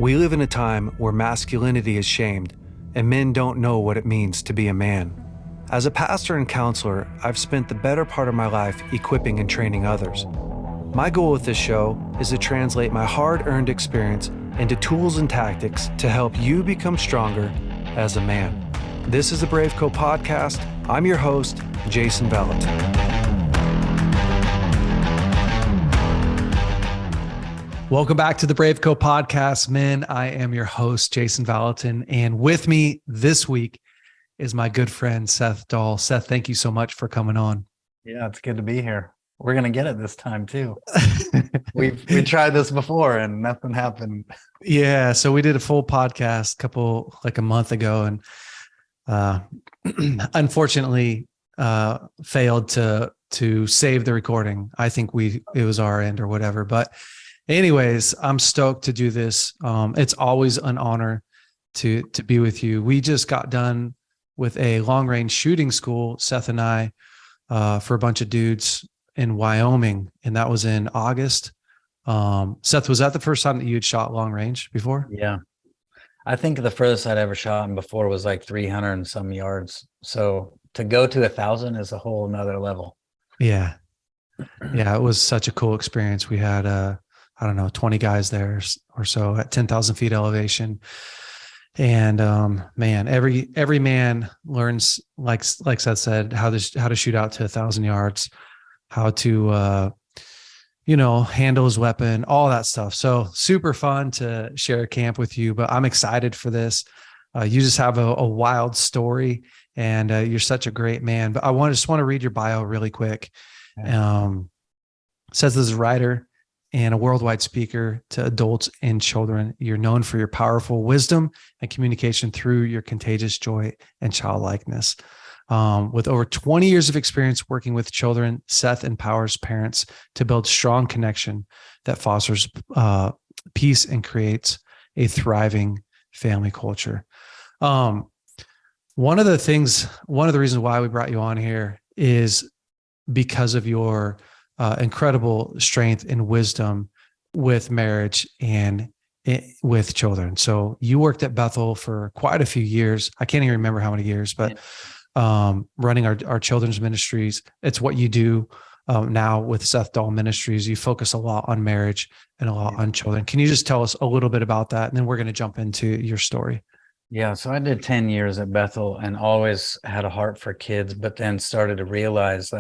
We live in a time where masculinity is shamed and men don't know what it means to be a man. As a pastor and counselor, I've spent the better part of my life equipping and training others. My goal with this show is to translate my hard-earned experience into tools and tactics to help you become stronger as a man. This is the BraveCo podcast. I'm your host, Jason Valentin. Welcome back to the BraveCo podcast, men. I am your host, Jason Valentin, and with me this week is my good friend, Seth Dahl. Seth, thank you so much for coming on. Yeah, it's good to be here. We're going to get it this time too. we tried this before and nothing happened. Yeah. So we did a full podcast a month ago, and unfortunately failed to save the recording. I think it was our end or whatever, but anyways, I'm stoked to do this. It's always an honor to be with you. We just got done with a long range shooting school, Seth and I, for a bunch of dudes in Wyoming. And that was in August. Seth, was that the first time that you had shot long range before? Yeah. I think the furthest I'd ever shot before was like 300 and some yards. So to go to 1,000 is a whole nother level. Yeah. Yeah. It was such a cool experience. We had, 20 guys there or so at 10,000 feet elevation. And, man, every man learns, like Seth said, how to shoot out to 1,000 yards, how to, handle his weapon, all that stuff. So super fun to share a camp with you, but I'm excited for this. You just have a wild story, and you're such a great man. But I just want to read your bio really quick. Says this is a writer and a worldwide speaker to adults and children. You're known for your powerful wisdom and communication through your contagious joy and childlikeness. With over 20 years of experience working with children, Seth empowers parents to build strong connection that fosters peace and creates a thriving family culture. One of the reasons why we brought you on here is because of your incredible strength and wisdom with marriage and with children. So you worked at Bethel for quite a few years. I can't even remember how many years, but running our children's ministries. It's what you do now with Seth Dahl Ministries. You focus a lot on marriage and a lot on children. Can you just tell us a little bit about that? And then we're going to jump into your story. Yeah. So I did 10 years at Bethel and always had a heart for kids, but then started to realize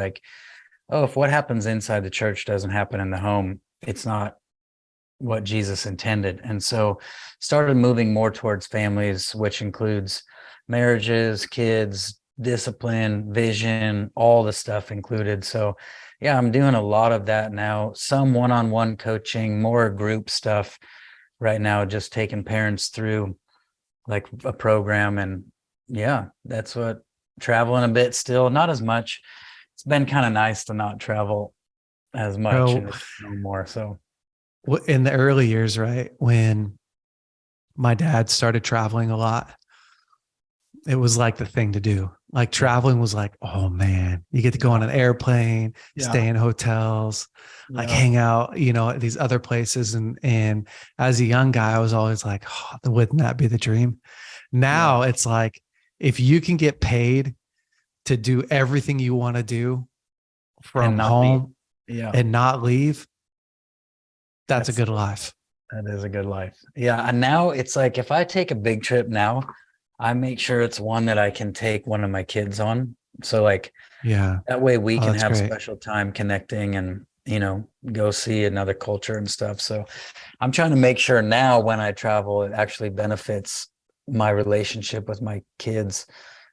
if what happens inside the church doesn't happen in the home, it's not what Jesus intended. And so started moving more towards families, which includes marriages, kids, discipline, vision, all the stuff included. So yeah, I'm doing a lot of that now, some one-on-one coaching, more group stuff right now, just taking parents through like a program. And yeah, that's what, traveling a bit still, not as much. It's been kind of nice to not travel as much anymore. So in the early years, right, when my dad started traveling a lot, it was like the thing to do. Like traveling was like, oh man, you get to go on an airplane, stay in hotels, hang out, at these other places. And as a young guy, I was always like, oh, wouldn't that be the dream? Now it's like, if you can get paid to do everything you want to do from home and not leave, that's a good life. That is a good life. Yeah. And now it's like, if I take a big trip now, I make sure it's one that I can take one of my kids on. So that way we can have special time connecting and, go see another culture and stuff. So I'm trying to make sure now when I travel, it actually benefits my relationship with my kids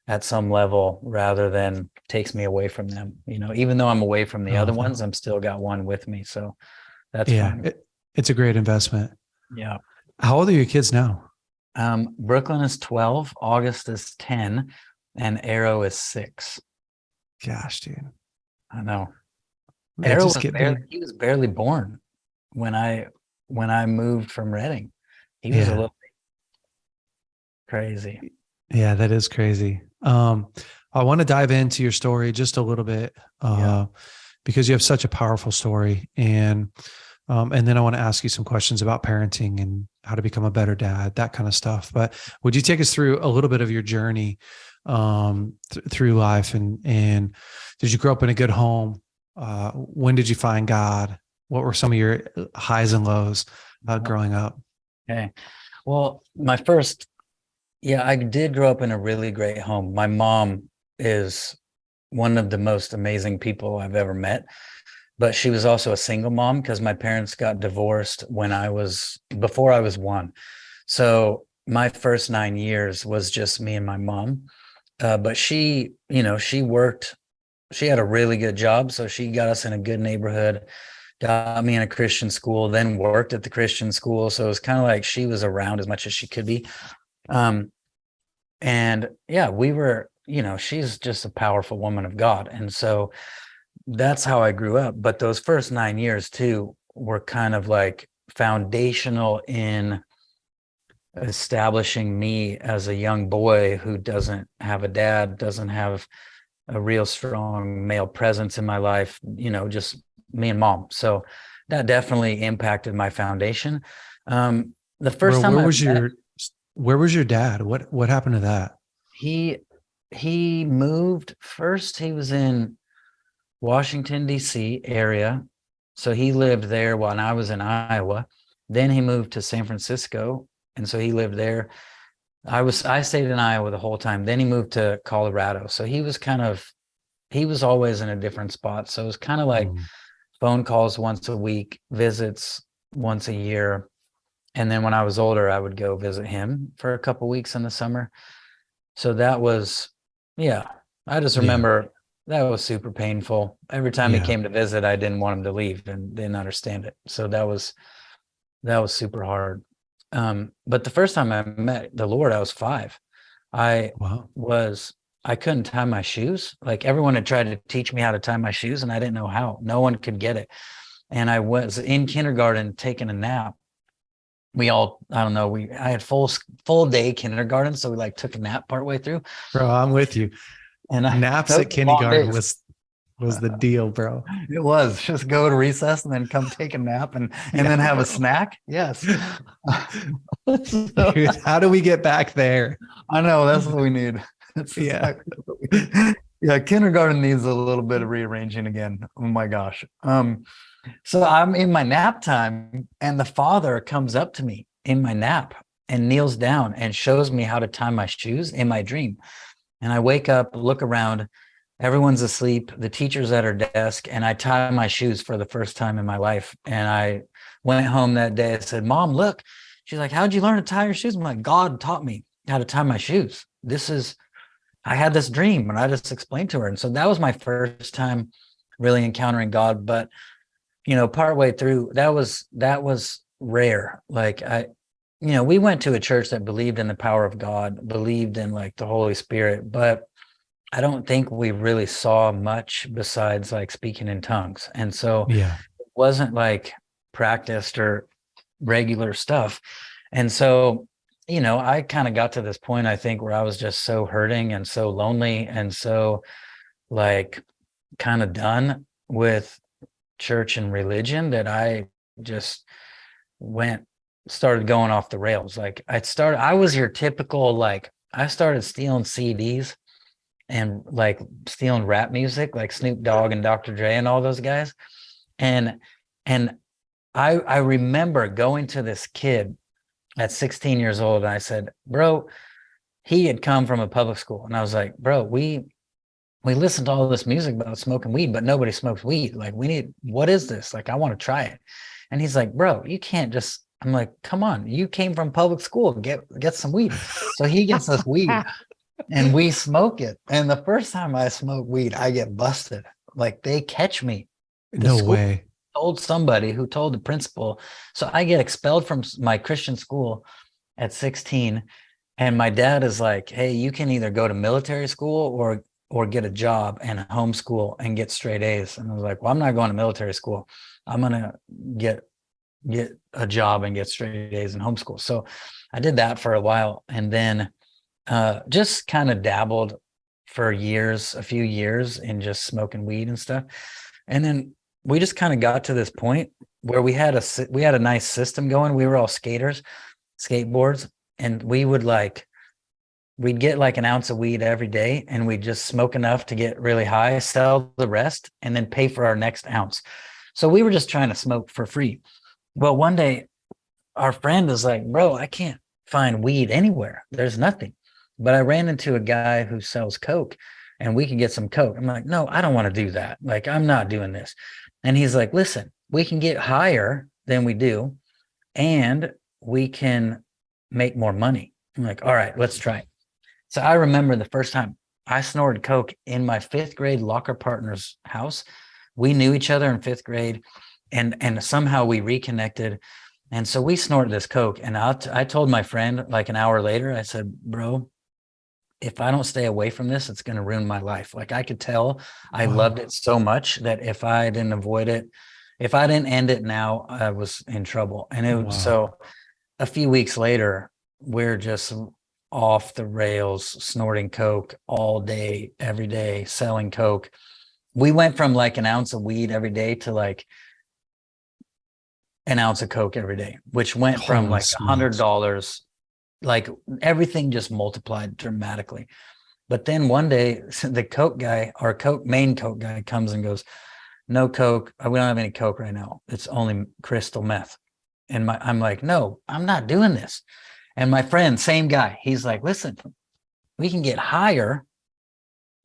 at some level rather than takes me away from them. Even though I'm away from the other ones, I'm still got one with me. So that's fun. It's a great investment. Yeah. How old are your kids now? Brooklyn is 12, August is 10, and Arrow is 6. Gosh, dude. I know. Arrow he was barely born when I moved from Reading. He was a little crazy. Yeah, that is crazy. I want to dive into your story just a little bit because you have such a powerful story. And And then I want to ask you some questions about parenting and how to become a better dad, that kind of stuff. But would you take us through a little bit of your journey through life? And did you grow up in a good home? When did you find God? What were some of your highs and lows growing up? Okay. Well, I did grow up in a really great home. My mom is one of the most amazing people I've ever met, but she was also a single mom because my parents got divorced before I was one. So my first 9 years was just me and my mom. But she worked, she had a really good job. So she got us in a good neighborhood, got me in a Christian school, then worked at the Christian school. So it was kind of like she was around as much as she could be. And yeah, she's just a powerful woman of God. And so that's how I grew up. But those first 9 years too were kind of like foundational in establishing me as a young boy who doesn't have a dad, doesn't have a real strong male presence in my life, just me and mom. So that definitely impacted my foundation. The first time where was your dad? What happened to that? He moved first. He was in Washington, D.C. area. So he lived there when I was in Iowa. Then he moved to San Francisco. And so he lived there. I stayed in Iowa the whole time. Then he moved to Colorado. So he was always in a different spot. So it was kind of like phone calls once a week, visits once a year. And then when I was older, I would go visit him for a couple weeks in the summer. So that was, I just remember that was super painful. Every time he came to visit, I didn't want him to leave and didn't understand it. So that was super hard. But the first time I met the Lord, I was 5. I couldn't tie my shoes. Like everyone had tried to teach me how to tie my shoes and I didn't know how. No one could get it. And I was in kindergarten taking a nap. I had full day kindergarten. So we like took a nap partway through. Bro, I'm with you. And naps at kindergarten was the deal, bro. It was just go to recess and then come take a nap and then have a snack. Yes. Dude, how do we get back there? I know that's what we need. Kindergarten needs a little bit of rearranging again. Oh my gosh. So I'm in my nap time and the father comes up to me in my nap and kneels down and shows me how to tie my shoes in my dream. And I wake up, look around, everyone's asleep, the teacher's at her desk, and I tie my shoes for the first time in my life. And I went home that day and said, Mom, look. She's like, how'd you learn to tie your shoes? I'm like, God taught me how to tie my shoes. I had this dream and I just explained to her. And so that was my first time really encountering God. But, partway through, that was rare. Like we went to a church that believed in the power of God, believed in like the Holy Spirit, but I don't think we really saw much besides like speaking in tongues. And so it wasn't like practiced or regular stuff. And so, I kind of got to this point, I think, where I was just so hurting and so lonely and so like kind of done with church and religion that I just started going off the rails. Like I was your typical, like I started stealing CDs and like stealing rap music, like Snoop Dogg and Dr. Dre and all those guys. And I remember going to this kid at 16 years old. And I said, bro, he had come from a public school. And I was like, bro, we listened to all this music about smoking weed, but nobody smokes weed. Like what is this? Like, I want to try it. And he's like, bro, you can't just, I'm like, come on, you came from public school, get some weed. So he gets us weed and we smoke it. And the first time I smoke weed, I get busted. Like they catch me. No way. Told somebody who told the principal. So I get expelled from my Christian school at 16. And my dad is like, hey, you can either go to military school or get a job and homeschool and get straight A's. And I was like, well, I'm not going to military school. I'm going to get a job and get straight A's and homeschool. So I did that for a while and then just kind of dabbled for a few years in just smoking weed and stuff. And then we just kind of got to this point where we had a nice system going. We were all skateboards, and we'd get like an ounce of weed every day, and we'd just smoke enough to get really high, sell the rest, and then pay for our next ounce. So we were just trying to smoke for free. Well, one day our friend was like, bro, I can't find weed anywhere. There's nothing. But I ran into a guy who sells coke, and we can get some coke. I'm like, no, I don't want to do that. Like, I'm not doing this. And he's like, listen, we can get higher than we do, and we can make more money. I'm like, all right, let's try it. So I remember the first time I snorted coke in my 5th grade locker partner's house. We knew each other in 5th grade, and somehow we reconnected. And so we snorted this coke, and I told my friend like an hour later, I said, bro, if I don't stay away from this, it's going to ruin my life. Like, I could tell I loved it so much that if I didn't avoid it, if I didn't end it now, I was in trouble. And it was so a few weeks later, we're just off the rails, snorting coke all day, every day, selling coke. We went from like an ounce of weed every day to like an ounce of coke every day, which went from like $100. Like, everything just multiplied dramatically. But then one day the coke guy, our main coke guy, comes and goes, no coke. We don't have any coke right now. It's only crystal meth. And I'm like, no, I'm not doing this. And my friend, same guy, he's like, listen, we can get higher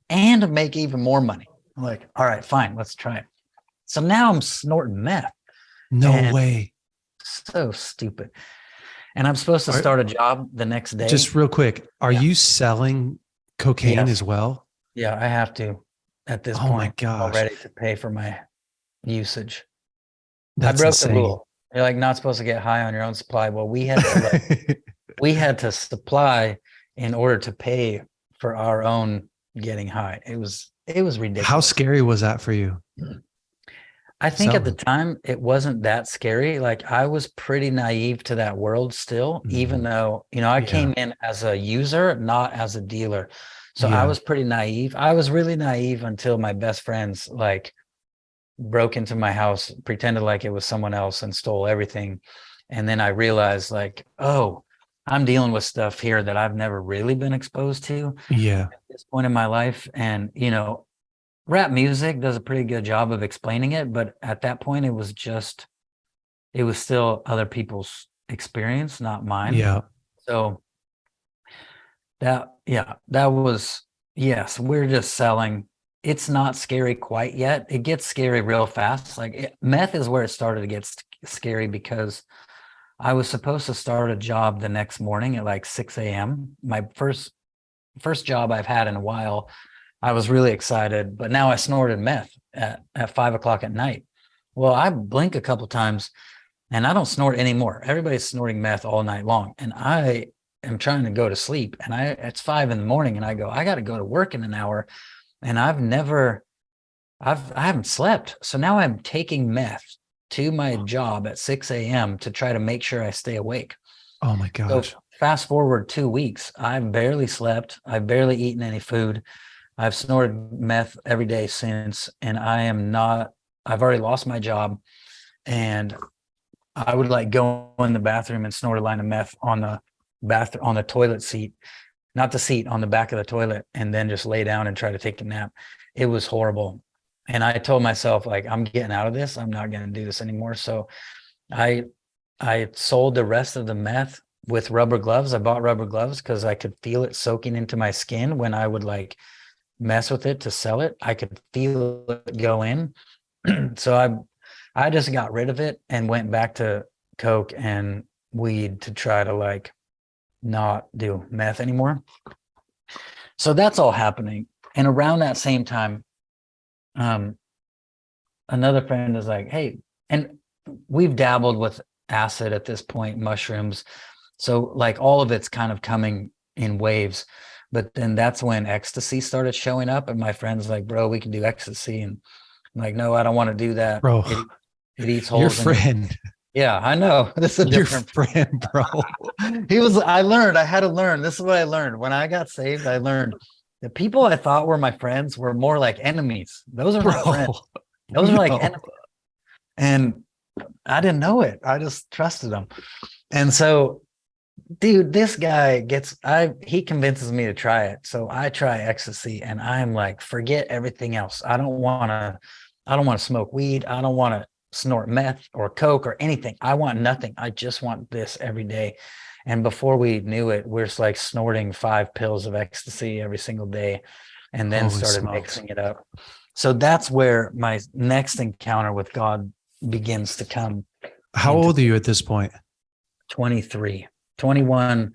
and make even more money. I'm like, all right, fine, let's try it. So now I'm snorting meth. No way. So stupid. And I'm supposed to start a job the next day. Just real quick, are you selling cocaine as well? Yeah, I have to at this point. My gosh. Already to pay for my usage. That's I broke insane. the rule. You're like not supposed to get high on your own supply. Well, we had to we had to supply in order to pay for our own getting high. It was ridiculous. How scary was that for you? I think at the time it wasn't that scary. Like, I was pretty naive to that world still, even though, I came in as a user, not as a dealer. So I was pretty naive. I was really naive until my best friends like broke into my house, pretended like it was someone else, and stole everything. And then I realized like, oh, I'm dealing with stuff here that I've never really been exposed to at this point in my life. And, rap music does a pretty good job of explaining it, but at that point it was still other people's experience, not mine. Yeah. So that was, yes, we're just selling. It's not scary quite yet. It gets scary real fast. Like, meth is where it started to get scary, because I was supposed to start a job the next morning at like 6 a.m. My first job I've had in a while. I was really excited, but now I snorted meth at 5 o'clock at night. Well, I blink a couple times and I don't snort anymore. Everybody's snorting meth all night long. And I am trying to go to sleep, and it's 5 a.m. and I go, I got to go to work in an hour. And I haven't slept. So now I'm taking meth to my job at 6 a.m. to try to make sure I stay awake. Oh my gosh. So fast forward 2 weeks, I've barely slept. I've barely eaten any food. I've snorted meth every day since, and I've already lost my job, and I would like go in the bathroom and snort a line of meth on the toilet seat, not the seat, on the back of the toilet, and then just lay down and try to take a nap. It was horrible. And I told myself, like, I'm getting out of this. I'm not going to do this anymore. So I sold the rest of the meth with rubber gloves. I bought rubber gloves because I could feel it soaking into my skin when I would like mess with it to sell it. I could feel it go in. So I just got rid of it and went back to coke and weed to try to like not do meth anymore. So that's all happening. And around that same time, another friend is like, hey, and we've dabbled with acid at this point, mushrooms. So like all of it's kind of coming in waves. But then that's when ecstasy started showing up, and my friend's like, bro, we can do ecstasy. And I'm like, no, I don't want to do that. Bro, it eats holes. Your friend. Yeah, I know. This is a different friend, bro. I had to learn. This is what I learned. When I got saved, I learned the people I thought were my friends were more like enemies. Those are not friends. Those are like enemies. And I didn't know it. I just trusted him. And so, dude, this guy he convinces me to try it. So I try ecstasy and I'm like, forget everything else. I don't want to smoke weed. I don't want to snort meth or coke or anything. I want nothing. I just want this every day. And before we knew it, we're just like snorting 5 pills of ecstasy every single day, and then Holy started smokes. mixing it up. So that's where my next encounter with God begins to come. How old are you at this point? 23, 21.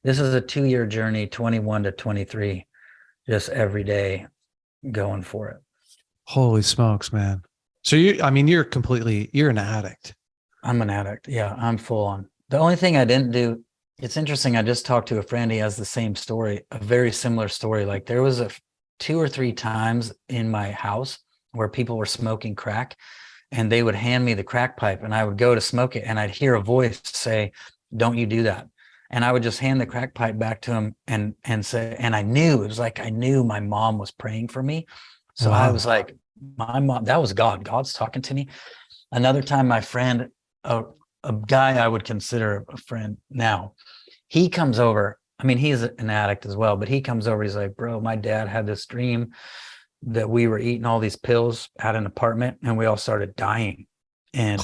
This is a 2-year journey, 21 to 23, just every day going for it. Holy smokes, man. So you're an addict. I'm an addict. Yeah, I'm full on. The only thing I didn't do, it's interesting. I just talked to a friend. He has the same story, a very similar story. Like there was 2 or 3 times in my house where people were smoking crack, and they would hand me the crack pipe and I would go to smoke it, and I'd hear a voice say, "Don't you do that." And I would just hand the crack pipe back to him and say, and I knew, it was like I knew my mom was praying for me. So Wow. I was like, my mom, that was God. God's talking to me. Another time, my friend, a guy I would consider a friend now, he comes over. I mean, he's an addict as well, but he comes over. He's like, "Bro, my dad had this dream that we were eating all these pills at an apartment and we all started dying. And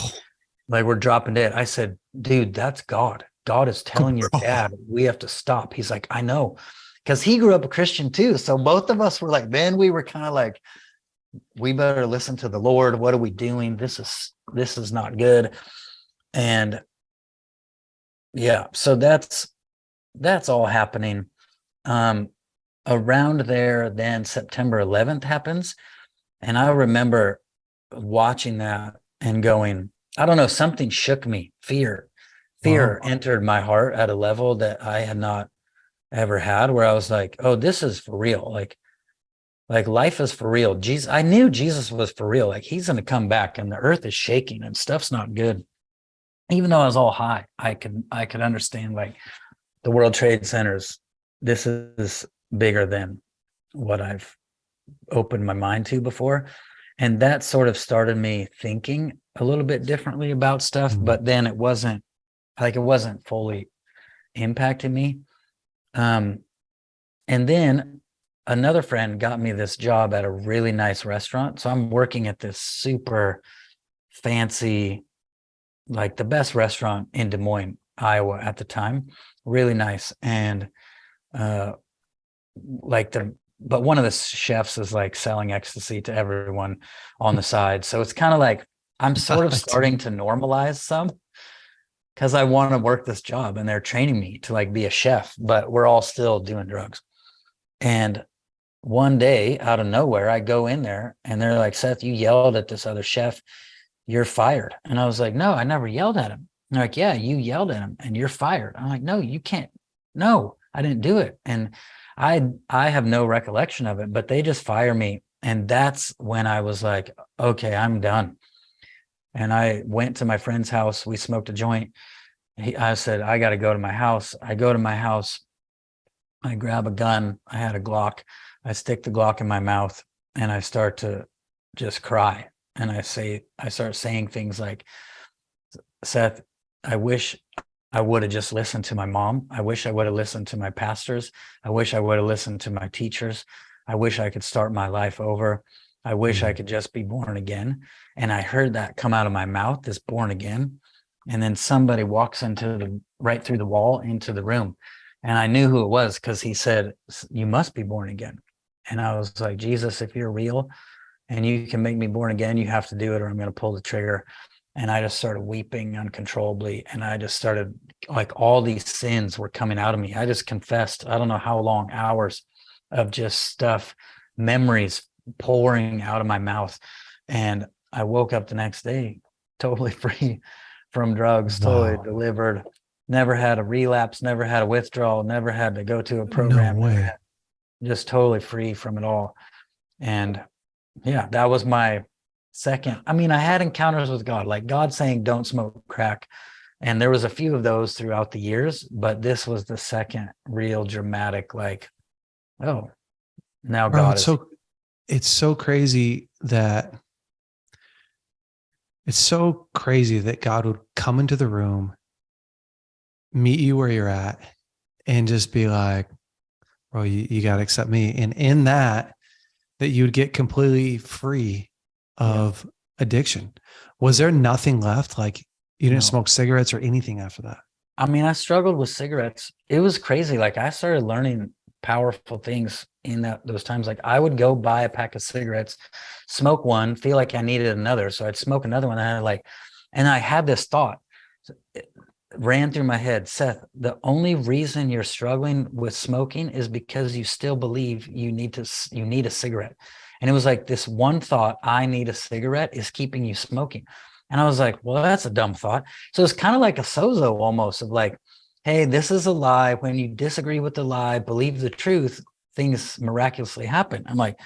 like we're dropping dead." I said, "Dude, that's God. God is telling your dad we have to stop." He's like, "I know." Because he grew up a Christian too. So both of us were like, then we were kind of like, we better listen to the Lord. What are we doing? This is not good. And yeah, so that's all happening. Around there, then September 11th happens. And I remember watching that and going, I don't know, something shook me. Fear entered my heart at a level that I had not ever had, where I was like, oh, this is for real. Like life is for real. Jesus, I knew Jesus was for real. Like he's going to come back, and the earth is shaking and stuff's not good. Even though I was all high, I could understand like the World Trade Centers. This is bigger than what I've opened my mind to before. And that sort of started me thinking a little bit differently about stuff, but then it wasn't fully impacting me. And then another friend got me this job at a really nice restaurant. So I'm working at this super fancy, like the best restaurant in Des Moines, Iowa at the time. Really nice. And but one of the chefs is like selling ecstasy to everyone on the side. So it's kind of like I'm sort of starting to normalize some, because I want to work this job and they're training me to like be a chef, but we're all still doing drugs. And one day out of nowhere, I go in there and they're like, "Seth, you yelled at this other chef. You're fired." And I was like, "No, I never yelled at him." And they're like, "Yeah, you yelled at him and you're fired." I'm like, "No, you can't. No, I didn't do it." And I have no recollection of it, but they just fire me. And that's when I was like, okay, I'm done. And I went to my friend's house. We smoked a joint. I said, I got to go to my house. I go to my house. I grab a gun. I had a Glock. I stick the Glock in my mouth and I start to just cry. And I start saying things like, "Seth, I wish I would have just listened to my mom. I wish I would have listened to my pastors. I wish I would have listened to my teachers. I wish I could start my life over. I wish I could just be born again." And I heard that come out of my mouth, this born again. And then somebody walks right through the wall into the room. And I knew who it was, because he said, "You must be born again." And I was like, "Jesus, if you're real and you can make me born again, you have to do it or I'm going to pull the trigger." And I just started weeping uncontrollably. And I just started, like, all these sins were coming out of me. I just confessed, I don't know how long, hours of just stuff, memories pouring out of my mouth. And I woke up the next day totally free from drugs, totally delivered, never had a relapse, never had a withdrawal, never had to go to a program. No way. Just totally free from it all. And yeah, that was my second. I mean, I had encounters with God, like God saying, "Don't smoke crack." And there was a few of those throughout the years, but this was the second real dramatic, like, oh, now Bro, God is. it's so crazy that it's so crazy that God would come into the room, meet you where you're at, and just be like, bro, you got to accept me. And in that you'd get completely free Yeah. of addiction. Was there nothing left? Like you didn't No. smoke cigarettes or anything after that? I mean, I struggled with cigarettes. It was crazy. Like I started learning powerful things in those times. Like I would go buy a pack of cigarettes, smoke one, feel like I needed another. So I'd smoke another one. And I had this thought. It ran through my head, Seth, the only reason you're struggling with smoking is because you still believe you need a cigarette. And it was like this one thought, I need a cigarette, is keeping you smoking. And I was like, well, that's a dumb thought. So it's kind of like a sozo almost of like, hey, this is a lie. When you disagree with the lie, believe the truth, things miraculously happen. I'm like,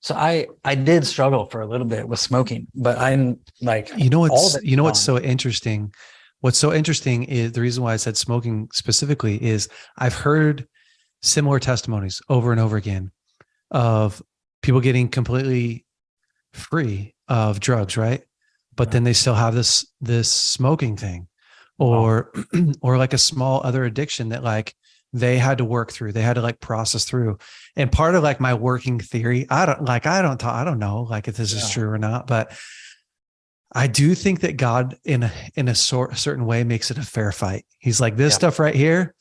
so I did struggle for a little bit with smoking, but I'm like, what's so interesting? What's so interesting is the reason why I said smoking specifically is I've heard similar testimonies over and over again of people getting completely free of drugs, right? But then they still have this smoking thing, or or like a small other addiction that like they had to work through, they had to like process through. And part of like my working theory, I don't know like if this is true or not, but I do think that God in a certain way makes it a fair fight. He's like, this stuff right here,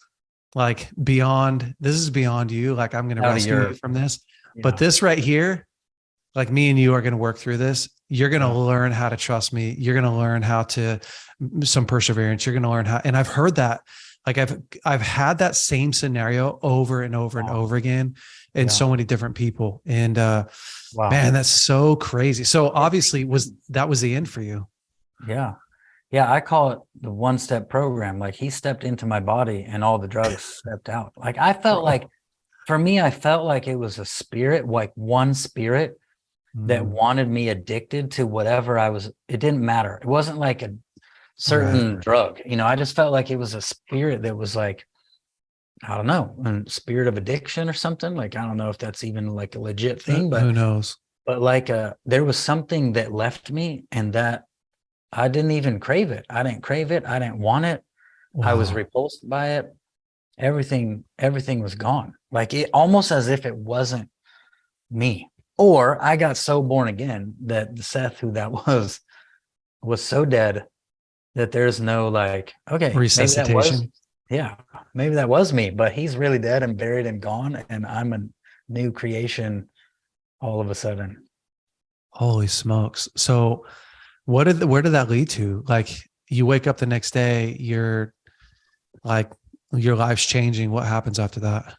like this is beyond you. Like I'm going to rescue you from this. But this right here, like me and you are going to work through this. You're going to learn how to trust me. You're going to learn how to some perseverance. You're going to learn how, and I've heard that, like I've had that same scenario over and over and over again in so many different people. And man, that's so crazy. So obviously that was the end for you. Yeah. Yeah. I call it the one-step program. Like he stepped into my body and all the drugs stepped out. Like I felt like, for me, I felt like it was a spirit, like one spirit that wanted me addicted to whatever I was. It didn't matter. It wasn't like a certain drug, I just felt like it was a spirit that was like, I don't know, a spirit of addiction or something. Like, I don't know if that's even like a legit thing, but who knows? But like, there was something that left me and that I didn't even crave it. I didn't crave it. I didn't want it. I was repulsed by it. Everything was gone. Like it almost as if it wasn't me. Or I got so born again that the Seth who that was so dead that there's no like, okay, resuscitation. Maybe that was me, but he's really dead and buried and gone. And I'm a new creation all of a sudden. Holy smokes. So where did that lead to? Like you wake up the next day, you're like, your life's changing. What happens after that?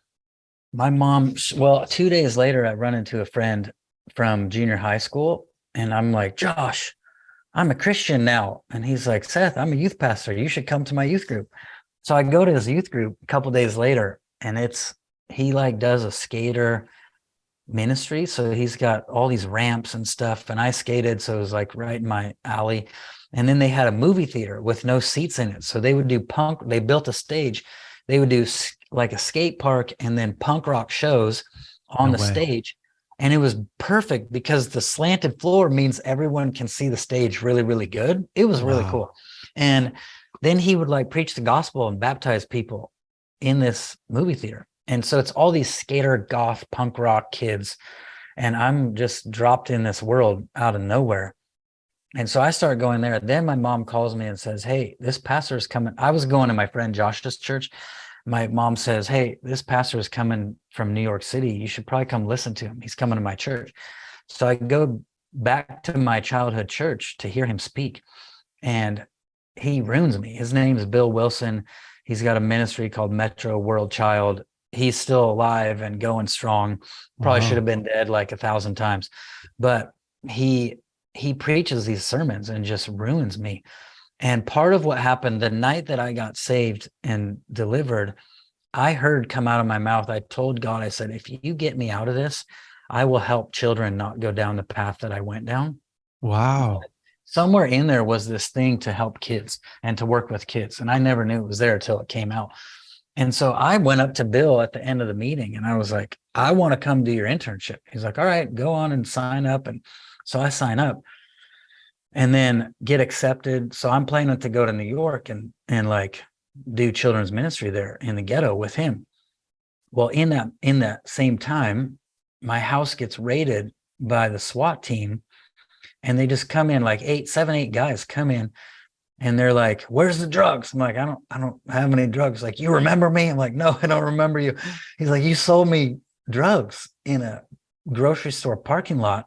My mom, well, 2 days later, I run into a friend from junior high school and I'm like, Josh, I'm a Christian now. And he's like, Seth, I'm a youth pastor. You should come to my youth group. So I go to his youth group a couple of days later and he like does a skater ministry. So he's got all these ramps and stuff. And I skated. So it was like right in my alley. And then they had a movie theater with no seats in it. So they would do they built a stage. They would do like a skate park and then punk rock shows on the stage. And it was perfect because the slanted floor means everyone can see the stage really, really good. It was really cool. And then he would like preach the gospel and baptize people in this movie theater. And so it's all these skater, goth, punk rock kids. And I'm just dropped in this world out of nowhere. And so I started going there. Then my mom calls me and says, hey, this pastor is coming. I was going to my friend Josh's church. My mom says, hey, this pastor is coming from New York City. You should probably come listen to him. He's coming to my church. So I go back to my childhood church to hear him speak. And he ruins me. His name is Bill Wilson. He's got a ministry called Metro World Child. He's still alive and going strong. Probably should have been dead like 1,000 times. But he preaches these sermons and just ruins me. And part of what happened the night that I got saved and delivered, I heard come out of my mouth, I told God, I said, if you get me out of this, I will help children not go down the path that I went down. Wow. Somewhere in there was this thing to help kids and to work with kids. And I never knew it was there until it came out. And so I went up to Bill at the end of the meeting and I was like, I want to come do your internship. He's like, all right, go on and sign up. And so I sign up. and then get accepted. So I'm planning to go to New York and like do children's ministry there in the ghetto with him. Well, in that same time, my house gets raided by the SWAT team, and they just come in like 8 guys come in, and they're like, "Where's the drugs?" I'm like, I don't have any drugs." Like, "You remember me?" I'm like, "No, I don't remember you." He's like, "You sold me drugs in a grocery store parking lot,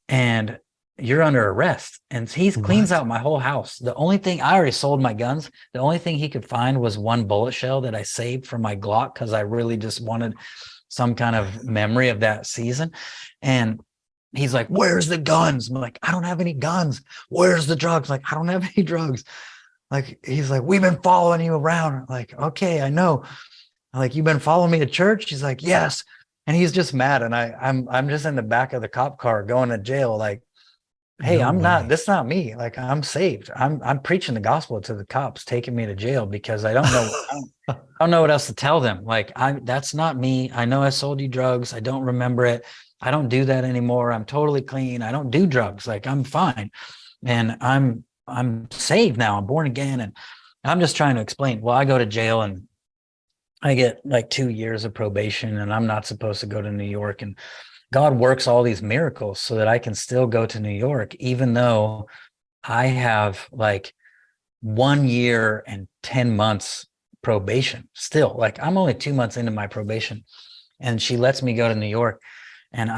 and you're under arrest." And he cleans What? out my whole house. The only thing, I already sold my guns. The only thing he could find was one bullet shell that I saved from my Glock, because I really just wanted some kind of memory of that season. And he's like, "Where's the guns?" I'm like, "I don't have any guns." "Where's the drugs?" Like, "I don't have any drugs." Like, he's like, "We've been following you around." I'm like, "Okay, I know." I'm like, "You've been following me to church?" He's like, "Yes." And he's just mad. And I'm just in the back of the cop car going to jail. Like, "Hey, No I'm not, way. that's not me. Like, I'm saved. I'm preaching the gospel to the cops taking me to jail, because I don't know, I don't know what else to tell them. Like, that's not me. I know I sold you drugs. I don't remember it. I don't do that anymore. I'm totally clean. I don't do drugs. Like, I'm fine. And I'm saved now. I'm born again." And I'm just trying to explain. Well, I go to jail and I get like 2 years of probation, and I'm not supposed to go to New York. And God works all these miracles so that I can still go to New York, even though I have like 1 year and 10 months probation still. Like, I'm only 2 months into my probation, and she lets me go to New York. And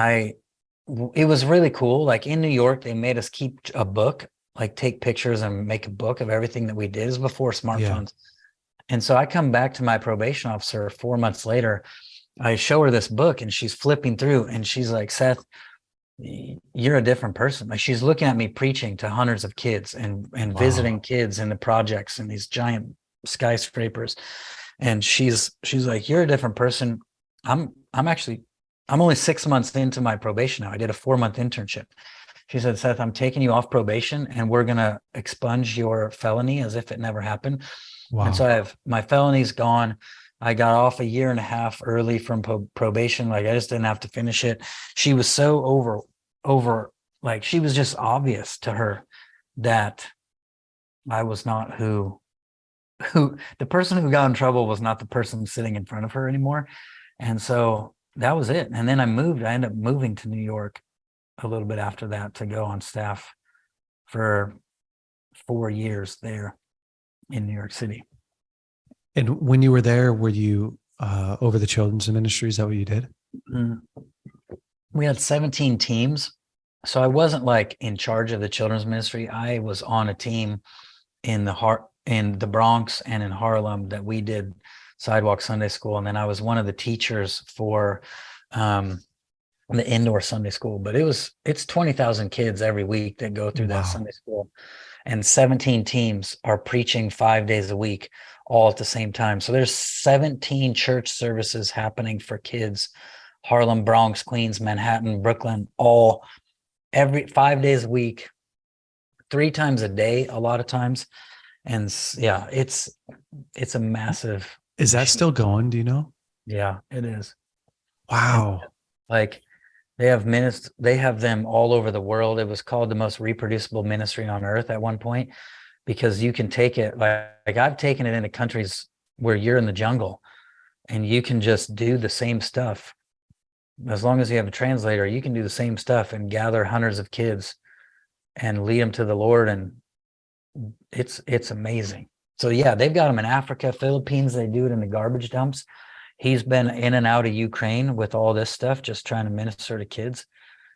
it was really cool. Like, in New York, they made us keep a book, like take pictures and make a book of everything that we did. It was before Yeah. smartphones. And so I come back to my probation officer 4 months later. I show her this book, and she's flipping through, and she's like, "Seth, you're a different person." Like, she's looking at me preaching to hundreds of kids and visiting Wow. kids in the projects and these giant skyscrapers. And she's like, "You're a different person." I'm only 6 months into my probation now. I did a 4-month internship. She said, "Seth, I'm taking you off probation, and we're going to expunge your felony as if it never happened." And so Wow. I have, my felony's gone. I got off a year and a half early from probation. Like, I just didn't have to finish it. She was so over, like, she was just obvious to her that I was not who the person who got in trouble was not the person sitting in front of her anymore. And so that was it. And then I ended up moving to New York a little bit after that to go on staff for 4 years there in New York City. And when you were there, were you over the children's ministry? Is that what you did? Mm. We had 17 teams. So I wasn't like in charge of the children's ministry. I was on a team in the Bronx and in Harlem that we did sidewalk Sunday school. And then I was one of the teachers for the indoor Sunday school. But it's 20,000 kids every week that go through that Wow. Sunday school. And 17 teams are preaching 5 days a week, all at the same time. So there's 17 church services happening for kids, Harlem, Bronx, Queens, Manhattan, Brooklyn, all every 5 days a week, 3 times a day, a lot of times. And yeah, it's a massive Is that machine. still going? Do you know? Yeah, it is. And Wow. like, they have them all over the world. It was called the most reproducible ministry on earth at one point, because you can take it, like I've taken it into countries where you're in the jungle and you can just do the same stuff. As long as you have a translator, you can do the same stuff and gather hundreds of kids and lead them to the Lord. And it's amazing. So yeah, they've got them in Africa, Philippines. They do it in the garbage dumps. He's been in and out of Ukraine with all this stuff, just trying to minister to kids.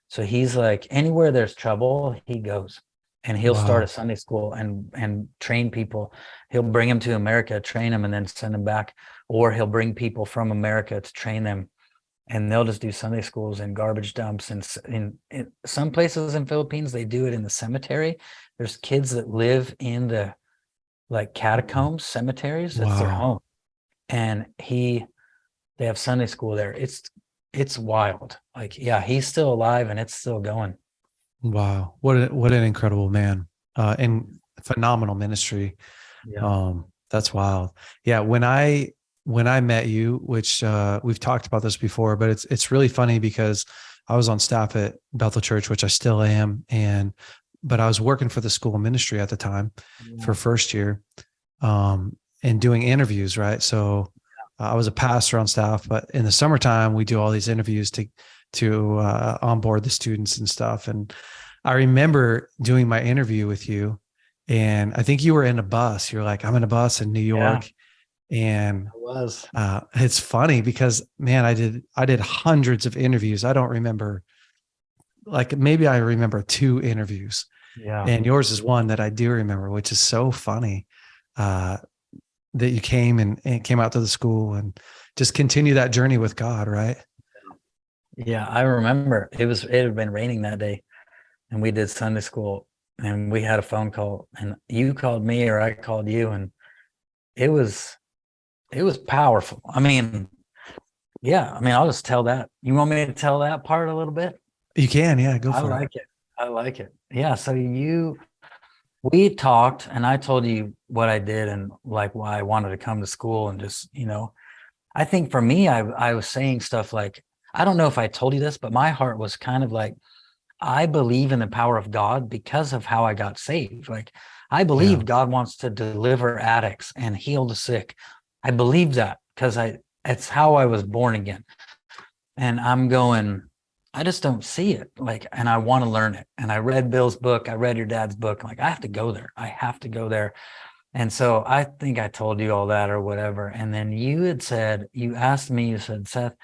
So he's like, anywhere there's trouble, he goes, and he'll start a Wow. Sunday school and train people. He'll bring them to America, train them, and then send them back. Or he'll bring people from America to train them, and they'll just do Sunday schools in garbage dumps. And in some places in Philippines, they do it in the cemetery. There's kids that live in the like catacombs, cemeteries. That's their Wow. home. And they have Sunday school there. It's wild. Like, yeah, he's still alive and it's still going. Wow. What an incredible man. And phenomenal ministry. Yeah. That's wild. Yeah. When I met you, which we've talked about this before, but it's really funny because I was on staff at Bethel Church, which I still am. And but I was working for the school ministry at the time for Yeah. first year, and doing interviews. Right. So I was a pastor on staff, but in the summertime, we do all these interviews to onboard the students and stuff. And I remember doing my interview with you, and I think you were in a bus. You're like, I'm in a bus in New Yeah, York. And it was. it's funny because, man, I did hundreds of interviews. I don't remember, like maybe I remember 2 interviews, Yeah. and yours is one that I do remember, which is so funny. Uh, that you came and came out to the school and just continue that journey with God, right? Yeah, I remember it had been raining that day, and we did Sunday school, and we had a phone call, and you called me or I called you, and it was powerful. I mean, yeah, I mean, I'll just tell that. You want me to tell that part a little bit? You can, yeah, go I for it. like it. I like it. Yeah. So we talked, and I told you what I did and like why I wanted to come to school, and just, I think for me, I was saying stuff like, I don't know if I told you this, but my heart was kind of like, I believe in the power of God because of how I got saved. Like, I believe Yeah. God wants to deliver addicts and heal the sick. I believe that because it's how I was born again. And I'm going, I just don't see it. Like, and I want to learn it. And I read Bill's book. I read your dad's book. I'm like, I have to go there. I have to go there. And so I think I told you all that or whatever. And then you asked me, you said, Seth,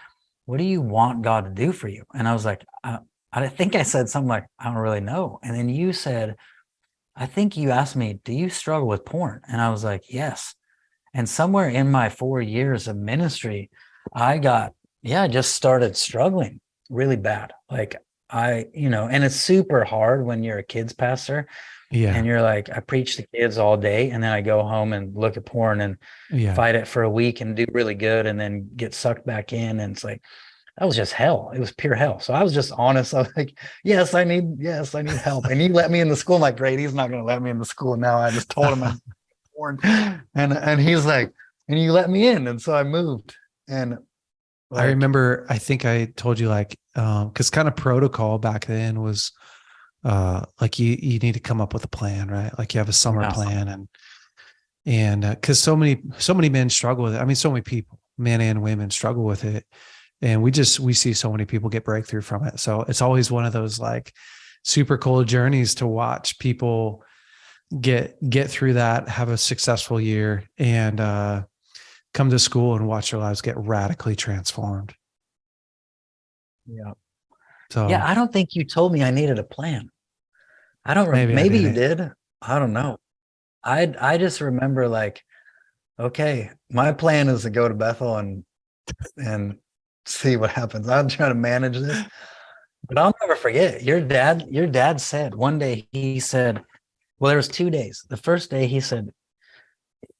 what do you want God to do for you? And I was like, I think I said something like, I don't really know. And then you said, I think you asked me, do you struggle with porn? And I was like, yes. And somewhere in my 4 years of ministry, I just started struggling really bad. Like and it's super hard when you're a kids pastor Yeah. and you're like, I preach to kids all day, and then I go home and look at porn and Yeah. fight it for a week and do really good and then get sucked back in. And it's like, that was just hell. It was pure hell. So I was just honest. I was like, yes, I need help. And he let me in the school. I'm like, great. He's not going to let me in the school now. I just told him I'm born. And he's like, and you let me in. And so I moved. And I remember, I think I told you, like, cause kind of protocol back then was, like you need to come up with a plan, right? Like you have a summer plan, and cause so many men struggle with it. I mean, so many people, men and women, struggle with it. And we see so many people get breakthrough from it. So it's always one of those like super cool journeys to watch people get through that, have a successful year, and come to school and watch their lives get radically transformed. Yeah. So yeah, I don't think you told me I needed a plan. I don't maybe maybe you didn't. did. I don't know. I just remember like, okay, my plan is to go to Bethel and see what happens. I'm trying to manage this. But I'll never forget. Your dad said one day, he said, well, there was 2 days. The first day he said,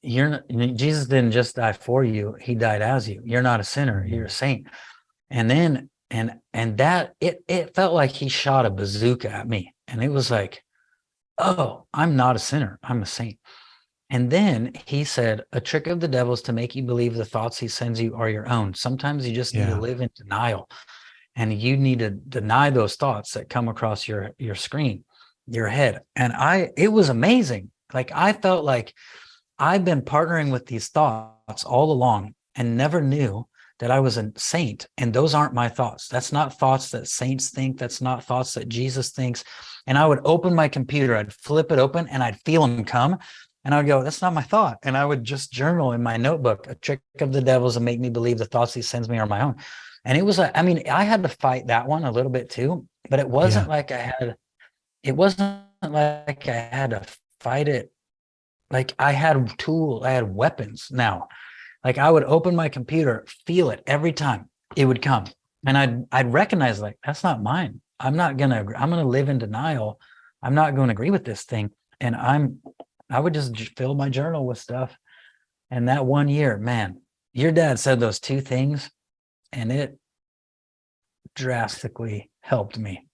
Jesus didn't just die for you, he died as you. You're not a sinner, you're a saint. And then and that it felt like he shot a bazooka at me. And it was like, oh, I'm not a sinner, I'm a saint. And then he said, a trick of the devil is to make you believe the thoughts he sends you are your own. Sometimes you just need to live in denial, and you need to deny those thoughts that come across your screen, your head. And it was amazing. Like, I felt like I've been partnering with these thoughts all along and never knew that I was a saint. And those aren't my thoughts. That's not thoughts that saints think. That's not thoughts that Jesus thinks. And I would open my computer, I'd flip it open, and I'd feel them come. And I'd go, that's not my thought. And I would just journal in my notebook, a trick of the devil's to make me believe the thoughts he sends me are my own. And it was I had to fight that one a little bit too, but it wasn't like I had to fight it. Like, I had tools, I had weapons now. Like, I would open my computer, feel it every time it would come. And I'd recognize, like, that's not mine. I'm going to live in denial. I'm not going to agree with this thing. And I would just fill my journal with stuff. And that 1 year, man, your dad said those 2 things, and it drastically helped me.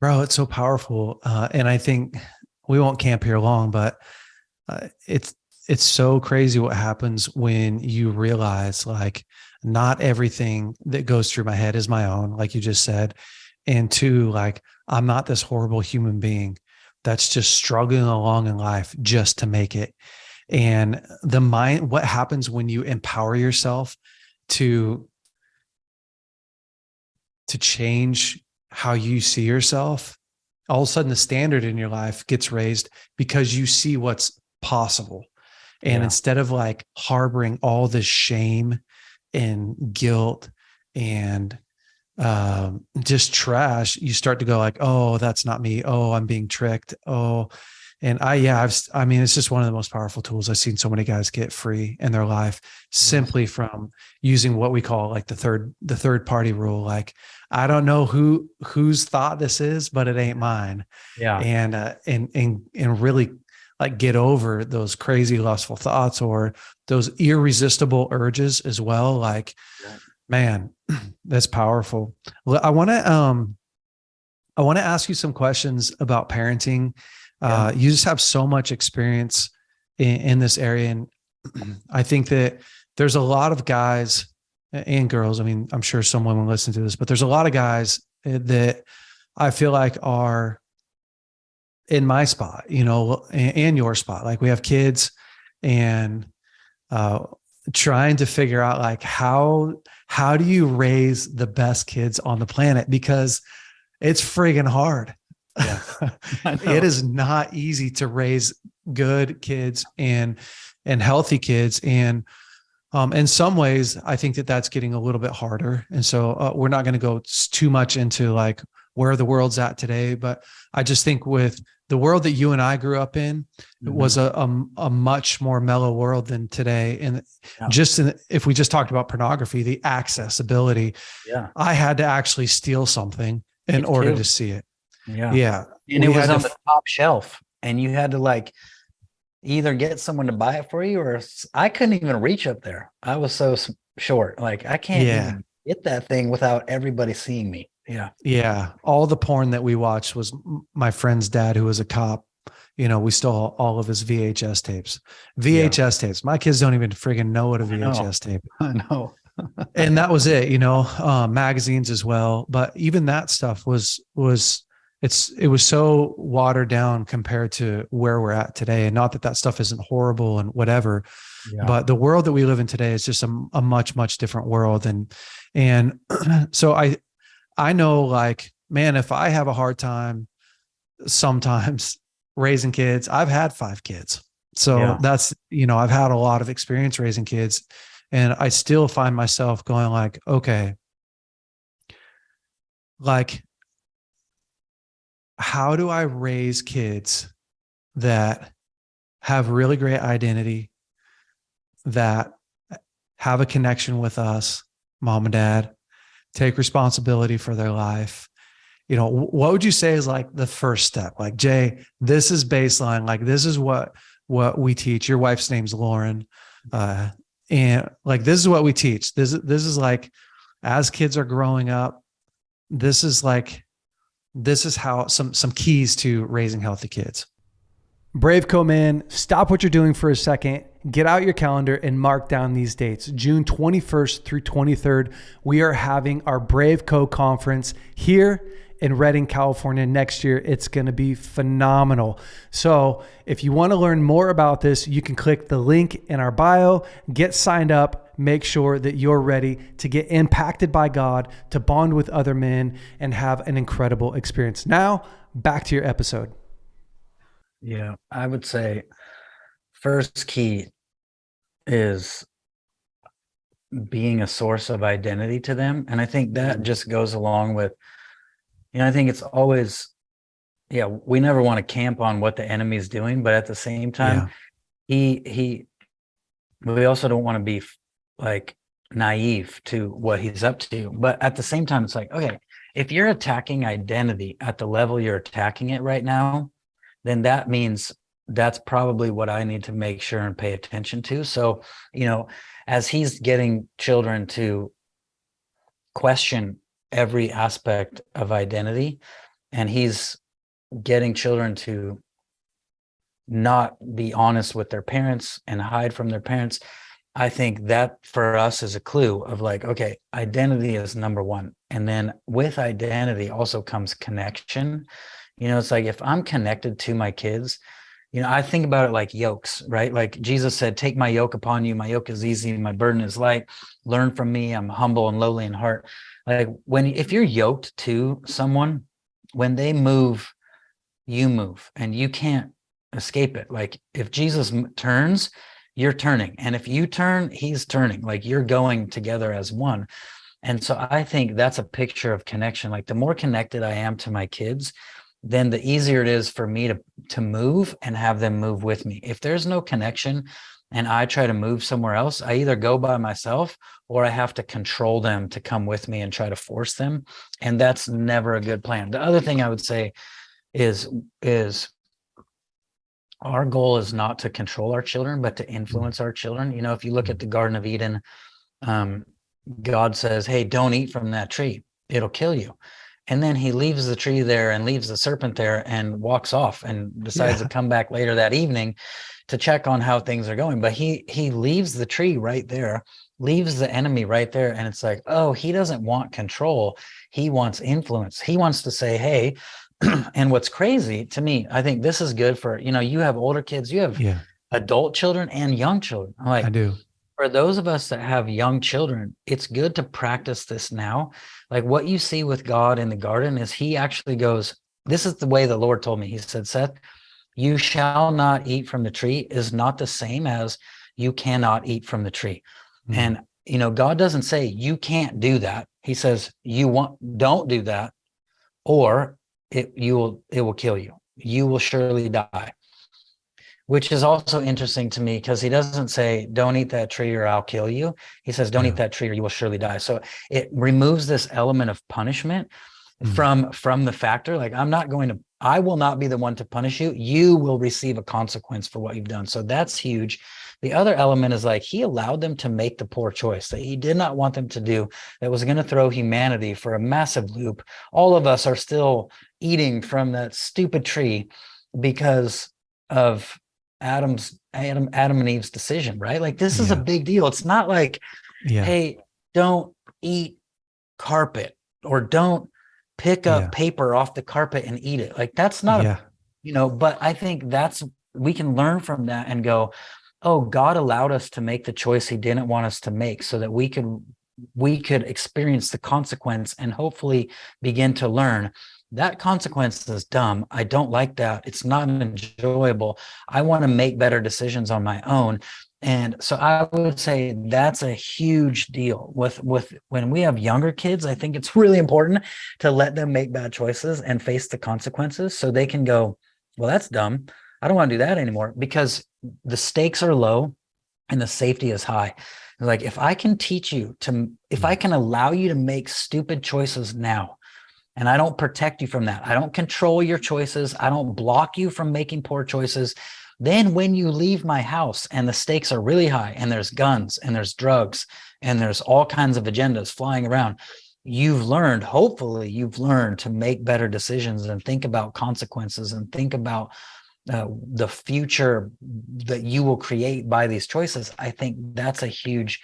Bro, it's so powerful. And I think we won't camp here long, but it's so crazy what happens when you realize, like, not everything that goes through my head is my own, like you just said. And 2, like, I'm not this horrible human being that's just struggling along in life just to make it. And what happens when you empower yourself to change how you see yourself? All of a sudden the standard in your life gets raised because you see what's possible. And instead of like harboring all this shame and guilt and just trash, you start to go like, oh, that's not me. Oh, I'm being tricked. Oh, and I mean, it's just one of the most powerful tools. I've seen so many guys get free in their life simply from using what we call like the third party rule. Like, I don't know whose thought this is, but it ain't mine. Yeah. And really like get over those crazy lustful thoughts or those irresistible urges as well. Like, man, that's powerful. Well, I want to ask you some questions about parenting. You just have so much experience in this area. And I think that there's a lot of guys and girls. I mean, I'm sure someone will listen to this, but there's a lot of guys that I feel like are in my spot, you know, and your spot. Like, we have kids and trying to figure out like how do you raise the best kids on the planet? Because it's friggin' hard. Yeah. It is not easy to raise good kids and healthy kids. And in some ways, I think that that's getting a little bit harder. And so we're not going to go too much into like where the world's at today, but I just think with the world that you and I grew up in, it was a much more mellow world than today. And if we just talked about pornography, the accessibility, I had to actually steal something in order to see it. Yeah. And it was on the top shelf, and you had to like either get someone to buy it for you, or I couldn't even reach up there. I was so short. Like, I can't even get that thing without everybody seeing me. Yeah. Yeah. All the porn that we watched was my friend's dad, who was a cop. You know, we stole all of his VHS tapes. Tapes. My kids don't even friggin' know what a VHS tape is. I know. And that was it, you know, magazines as well. But even that stuff it was so watered down compared to where we're at today. And not that that stuff isn't horrible and whatever, but the world that we live in today is just a much, much different world. And so I know, like, man, if I have a hard time sometimes raising kids, I've had 5 kids. So that's, you know, I've had a lot of experience raising kids, and I still find myself going like, okay, like, how do I raise kids that have really great identity, that have a connection with us, mom and dad, take responsibility for their life? You know, what would you say is like the first step? Like, Jay, this is baseline. Like, this is what we teach. Your wife's name's Lauren. And like, this is what we teach. This is like, as kids are growing up, this is how some keys to raising healthy kids. BraveCo, man, stop what you're doing for a second. Get out your calendar and mark down these dates. June 21st through 23rd, we are having our BraveCo conference here in Redding, California next year. It's going to be phenomenal. So if you want to learn more about this, you can click the link in our bio, get signed up, make sure that you're ready to get impacted by God, to bond with other men, and have an incredible experience. Now, back to your episode. Yeah, I would say first key is being a source of identity to them. And I think that just goes along with, you know, I think it's always, we never want to camp on what the enemy's doing, but at the same time, we also don't want to be like naive to what he's up to. But at the same time, it's like, okay, if you're attacking identity at the level you're attacking it right now, then that means that's probably what I need to make sure and pay attention to. So, you know, as he's getting children to question every aspect of identity, and he's getting children to not be honest with their parents and hide from their parents, I think that for us is a clue of like, okay, identity is number one. And then with identity also comes connection. It's like if I'm connected to my kids, I think about it like yokes, right? Like Jesus said, take my yoke upon you. My yoke is easy. My burden is light. Learn from me. I'm humble and lowly in heart. Like if you're yoked to someone, when they move, you move and you can't escape it. Like if Jesus turns, you're turning. And if you turn, he's turning. Like you're going together as one. And so I think that's a picture of connection. Like the more connected I am to my kids, then the easier it is for me to move and have them move with me. If there's no connection and I try to move somewhere else, I either go by myself or I have to control them to come with me and try to force them. And that's never a good plan. The other thing I would say is our goal is not to control our children, but to influence our children. If you look at the Garden of Eden, God says, hey, don't eat from that tree. It'll kill you. And then he leaves the tree there and leaves the serpent there and walks off and decides to come back later that evening to check on how things are going. But he leaves the tree right there, leaves the enemy right there. And it's like, oh, he doesn't want control. He wants influence. He wants to say, hey, and what's crazy to me, I think this is good for, you have older kids, you have adult children and young children. Like, I do. For those of us that have young children, it's good to practice this now. Like what you see with God in the garden is he actually goes, this is the way the Lord told me. He said, Seth, you shall not eat from the tree is not the same as you cannot eat from the tree. And, God doesn't say you can't do that. He says, don't do that, or it will kill you. You will surely die. Which is also interesting to me because he doesn't say, don't eat that tree or I'll kill you. He says, don't eat that tree or you will surely die. So it removes this element of punishment from the factor. Like I will not be the one to punish you. You will receive a consequence for what you've done. So that's huge. The other element is like he allowed them to make the poor choice that he did not want them to do, that was going to throw humanity for a massive loop. All of us are still eating from that stupid tree because of Adam and Eve's decision, right? Like this is a big deal. It's not like, hey, don't eat carpet or don't pick up paper off the carpet and eat it. Like that's not, but I think we can learn from that and go, oh, God allowed us to make the choice he didn't want us to make so that we could experience the consequence and hopefully begin to learn. That consequence is dumb. I don't like that. It's not enjoyable. I want to make better decisions on my own. And so I would say that's a huge deal with when we have younger kids. I think it's really important to let them make bad choices and face the consequences so they can go, well, that's dumb. I don't want to do that anymore, because the stakes are low and the safety is high. Like if I can teach you if I can allow you to make stupid choices now, and I don't protect you from that, I don't control your choices, I don't block you from making poor choices, then when you leave my house and the stakes are really high and there's guns and there's drugs and there's all kinds of agendas flying around, hopefully you've learned to make better decisions and think about consequences and think about the future that you will create by these choices. I think that's a huge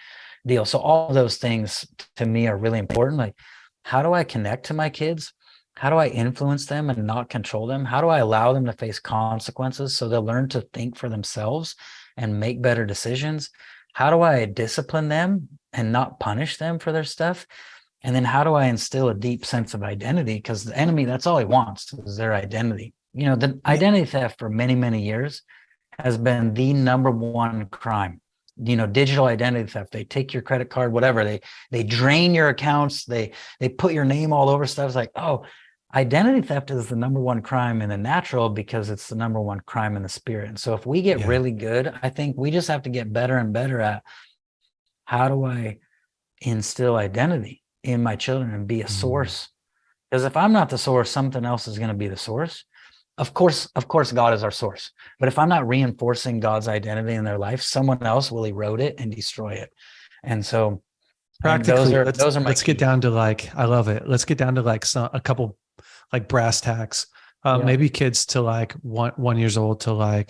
deal. So all of those things to me are really important. Like, how do I connect to my kids? How do I influence them and not control them? How do I allow them to face consequences so they'll learn to think for themselves and make better decisions? How do I discipline them and not punish them for their stuff? And then how do I instill a deep sense of identity? Because the enemy, that's all he wants is their identity. The identity theft for many, many years has been the number one crime. Digital identity theft. They take your credit card, whatever. They drain your accounts. They put your name all over stuff. It's like, oh, identity theft is the number one crime in the natural because it's the number one crime in the spirit. And so if we get really good, I think we just have to get better and better at how do I instill identity in my children and be a source? Because if I'm not the source, something else is going to be the source. Of course, God is our source. But if I'm not reinforcing God's identity in their life, someone else will erode it and destroy it. And so practically, those are my let's get down to I love it. Let's get down to a couple like brass tacks. Maybe kids to 1 years old to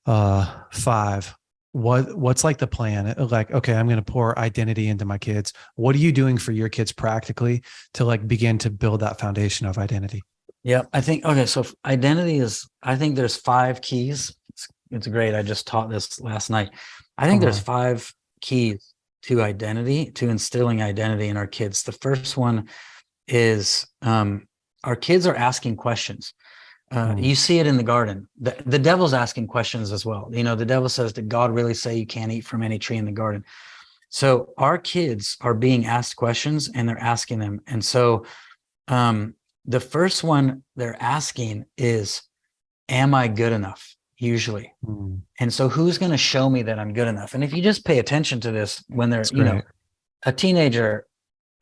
5. What's like the plan? Like, okay, I'm going to pour identity into my kids. What are you doing for your kids practically to begin to build that foundation of identity? Yeah, I think, okay, so identity is, I think there's 5 keys. It's great. I just taught this last night. I think Come there's on. 5 keys to identity, to instilling identity in our kids. The first one is our kids are asking questions. Mm, You see it in the garden. The devil's asking questions as well. You know, the devil says, did God really say you can't eat from any tree in the garden? So our kids are being asked questions and they're asking them. And so the first one they're asking is, am I good enough? Usually. mm, And so who's going to show me that I'm good enough? And if you just pay attention to this when they're, that's great. a teenager,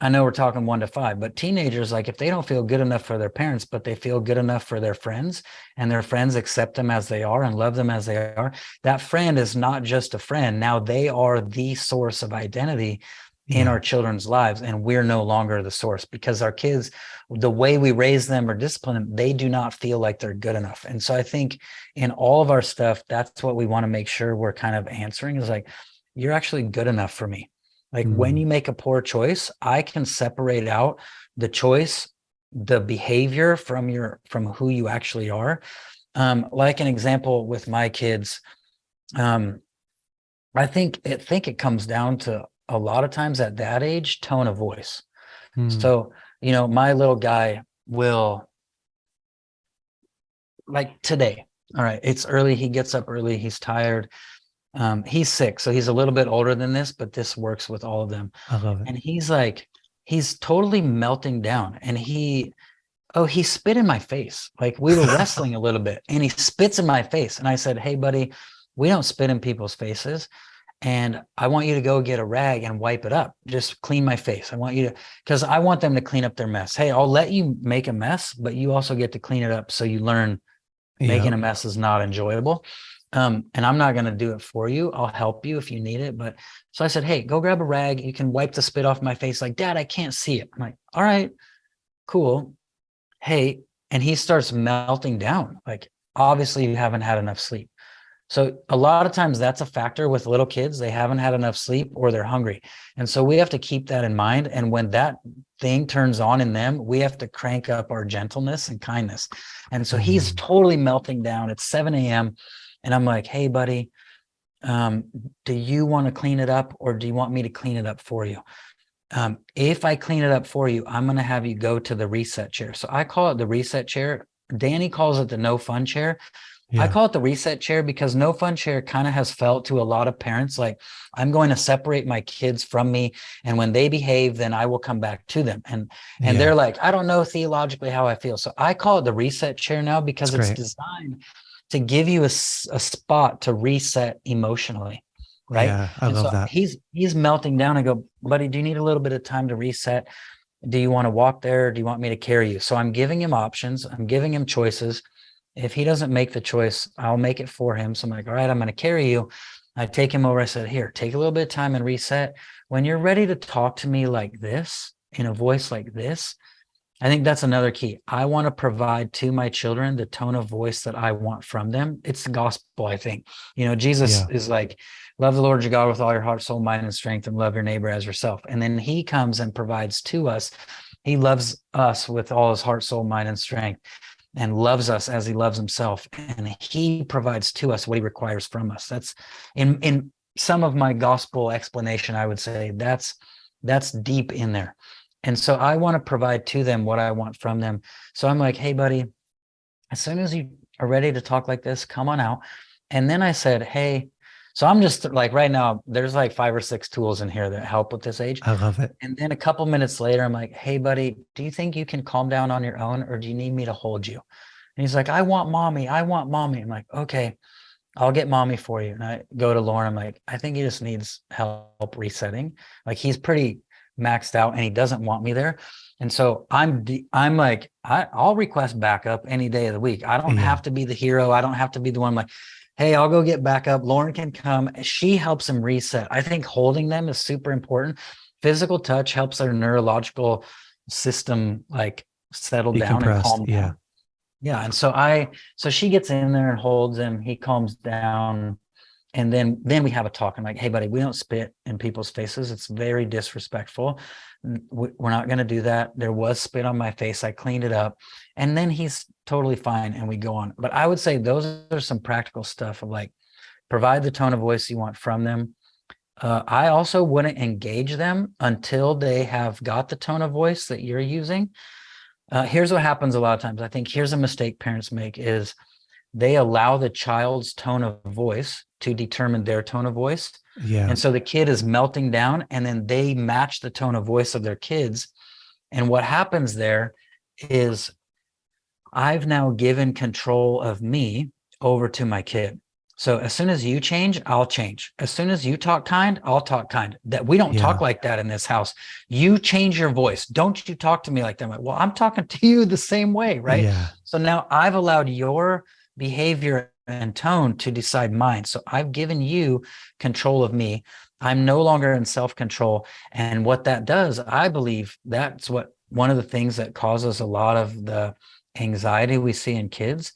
I know we're talking 1 to 5, but teenagers, like if they don't feel good enough for their parents, but they feel good enough for their friends and their friends accept them as they are and love them as they are, that friend is not just a friend. Now they are the source of identity in Yeah. our children's lives. And we're no longer the source because our kids, the way we raise them or discipline them, they do not feel like they're good enough. And so I think in all of our stuff, that's what we want to make sure we're kind of answering is like, you're actually good enough for me. Like when Mm, you make a poor choice, I can separate out the choice, the behavior from who you actually are. Like an example with my kids, I think it comes down to a lot of times at that age, tone of voice. mm, So, my little guy will, like today. All right, it's early. He gets up early. He's tired. He's sick, so he's a little bit older than this, but this works with all of them. I love it. And he's totally melting down. And he spit in my face. Like we were wrestling a little bit and he spits in my face. And I said, hey, buddy, we don't spit in people's faces. And I want you to go get a rag and wipe it up. Just clean my face. I want you to, because I want them to clean up their mess. Hey, I'll let you make a mess, but you also get to clean it up so you learn making Yep. a mess is not enjoyable. And I'm not going to do it for you. I'll help you if you need it. But so I said, hey, go grab a rag. You can wipe the spit off my face. Like, Dad, I can't see it. I'm like, all right, cool. Hey, and he starts melting down. Like, obviously, you haven't had enough sleep. So a lot of times that's a factor with little kids. They haven't had enough sleep or they're hungry. And so we have to keep that in mind. And when that thing turns on in them, we have to crank up our gentleness and kindness. And so he's Mm, totally melting down. It's 7 a.m. And I'm like, hey, buddy, do you want to clean it up or do you want me to clean it up for you? If I clean it up for you, I'm going to have you go to the reset chair. So I call it the reset chair. Danny calls it the no fun chair. I yeah. call it the reset chair because no fun chair kind of has felt to a lot of parents like I'm going to separate my kids from me. And when they behave, then I will come back to them. And Yeah. they're like, I don't know theologically how I feel. So I call it the reset chair now That's because it's great. designed to give you a spot to reset emotionally. Right. Yeah. I And love so that. he's melting down. I go, buddy, do you need a little bit of time to reset? Do you want to walk there? Do you want me to carry you? So I'm giving him options. I'm giving him choices. If he doesn't make the choice, I'll make it for him. So I'm like, all right, I'm going to carry you. I take him over. I said, here, take a little bit of time and reset. When you're ready to talk to me like this, in a voice like this, I think that's another key. I want to provide to my children the tone of voice that I want from them. It's the gospel, I think. Jesus Yeah. is like, love the Lord your God with all your heart, soul, mind, and strength, and love your neighbor as yourself. And then he comes and provides to us. He loves us with all his heart, soul, mind, and strength, and loves us as he loves himself. And he provides to us what he requires from us. That's in some of my gospel explanation, I would say that's deep in there. And so I want to provide to them what I want from them. So I'm like, hey, buddy, as soon as you are ready to talk like this, come on out. And then I said, hey, so I'm just like right now, there's like 5 or 6 tools in here that help with this age. I love it. And then a couple minutes later, I'm like, hey, buddy, do you think you can calm down on your own or do you need me to hold you? And he's like, I want mommy. I want mommy. I'm like, okay, I'll get mommy for you. And I go to Lauren. I'm like, I think he just needs help resetting. Like he's pretty maxed out and he doesn't want me there. And so I'm like, I'll request backup any day of the week. I don't Yeah. have to be the hero. I don't have to be the one like, hey, I'll go get backup. Lauren can come. She helps him reset. I think holding them is super important. Physical touch helps their neurological system like settle down and Decompressed. calm Yeah. down. Yeah. And so she gets in there and holds him. He calms down. And then we have a talk. I'm like, hey, buddy, we don't spit in people's faces. It's very disrespectful. We're not going to do that. There was spit on my face. I cleaned it up. And then he's totally fine. And we go on. But I would say those are some practical stuff of like, provide the tone of voice you want from them. I also wouldn't engage them until they have got the tone of voice that you're using. Here's what happens a lot of times. I think here's a mistake parents make is they allow the child's tone of voice to determine their tone of voice. Yeah. And so the kid is melting down and then they match the tone of voice of their kids. And what happens there is I've now given control of me over to my kid. So as soon as you change, I'll change. As soon as you talk kind, I'll talk kind. That we don't talk like that in this house. You change your voice. Don't you talk to me like that. I'm like, well, I'm talking to you the same way, right? Yeah. So now I've allowed your behavior and tone to decide mine. So I've given you control of me. I'm no longer in self-control. And what that does, I believe that's what one of the things that causes a lot of the anxiety we see in kids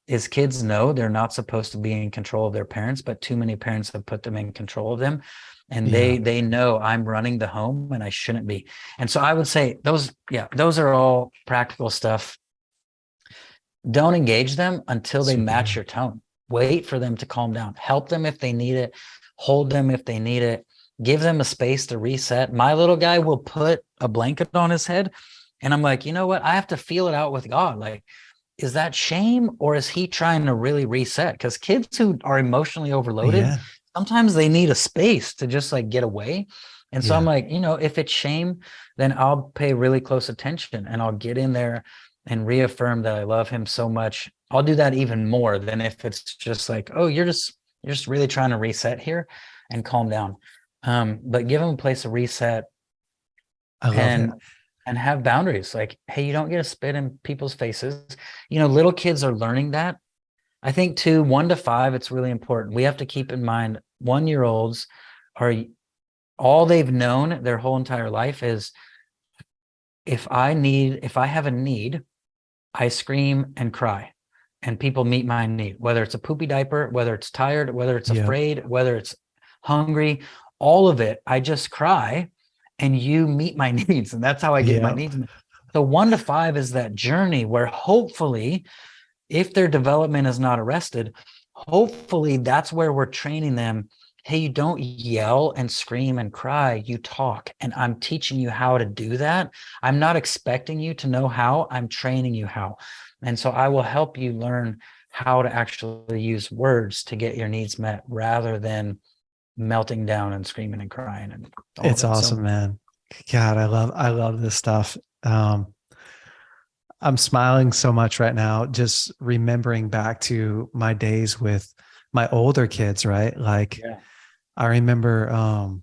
is kids know they're not supposed to be in control of their parents, but too many parents have put them in control of them. And they know I'm running the home and I shouldn't be. And so I would say those are all practical stuff. Don't engage them until they match your tone. Wait for them to calm down. Help them if they need it. Hold them if they need it. Give them a space to reset. My little guy will put a blanket on his head. And I'm like, you know what? I have to feel it out with God. Like, is that shame or is he trying to really reset? Because kids who are emotionally overloaded, sometimes they need a space to just like get away. And so I'm like, you know, if it's shame, then I'll pay really close attention and I'll get in there and reaffirm that I love him so much. I'll do that even more than if it's just like, oh, you're just really trying to reset here and calm down. But give him a place to reset. I love it. And have boundaries. Like, hey, you don't get to spit in people's faces. You know, little kids are learning that. I think too, 1 to 5, it's really important. We have to keep in mind 1-year-olds are all they've known their whole entire life is if I have a need, I scream and cry and people meet my need, whether it's a poopy diaper, whether it's tired, whether it's afraid, whether it's hungry, all of it. I just cry and you meet my needs. And that's how I get my needs. So 1 to 5 is that journey where hopefully if their development is not arrested, hopefully that's where we're training them. Hey, you don't yell and scream and cry, you talk. And I'm teaching you how to do that. I'm not expecting you to know how, I'm training you how. And so I will help you learn how to actually use words to get your needs met rather than melting down and screaming and crying. And it's awesome, man. God, I love this stuff. I'm smiling so much right now, just remembering back to my days with my older kids, right? Like I remember,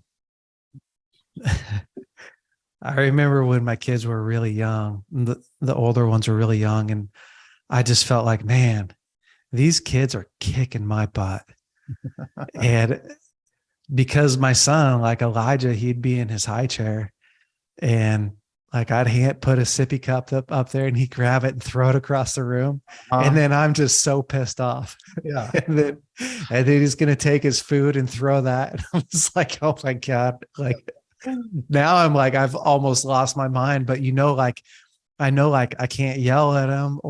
I remember when my kids were really young, the older ones were really young. And I just felt like, man, these kids are kicking my butt. And because my son, like Elijah, he'd be in his high chair and like I'd put a sippy cup up there and he'd grab it and throw it across the room. And then I'm just so pissed off. And then he's going to take his food and throw that. And I'm just like, oh my God. Like now I'm like, I've almost lost my mind, but you know, like, I know, like I can't yell at him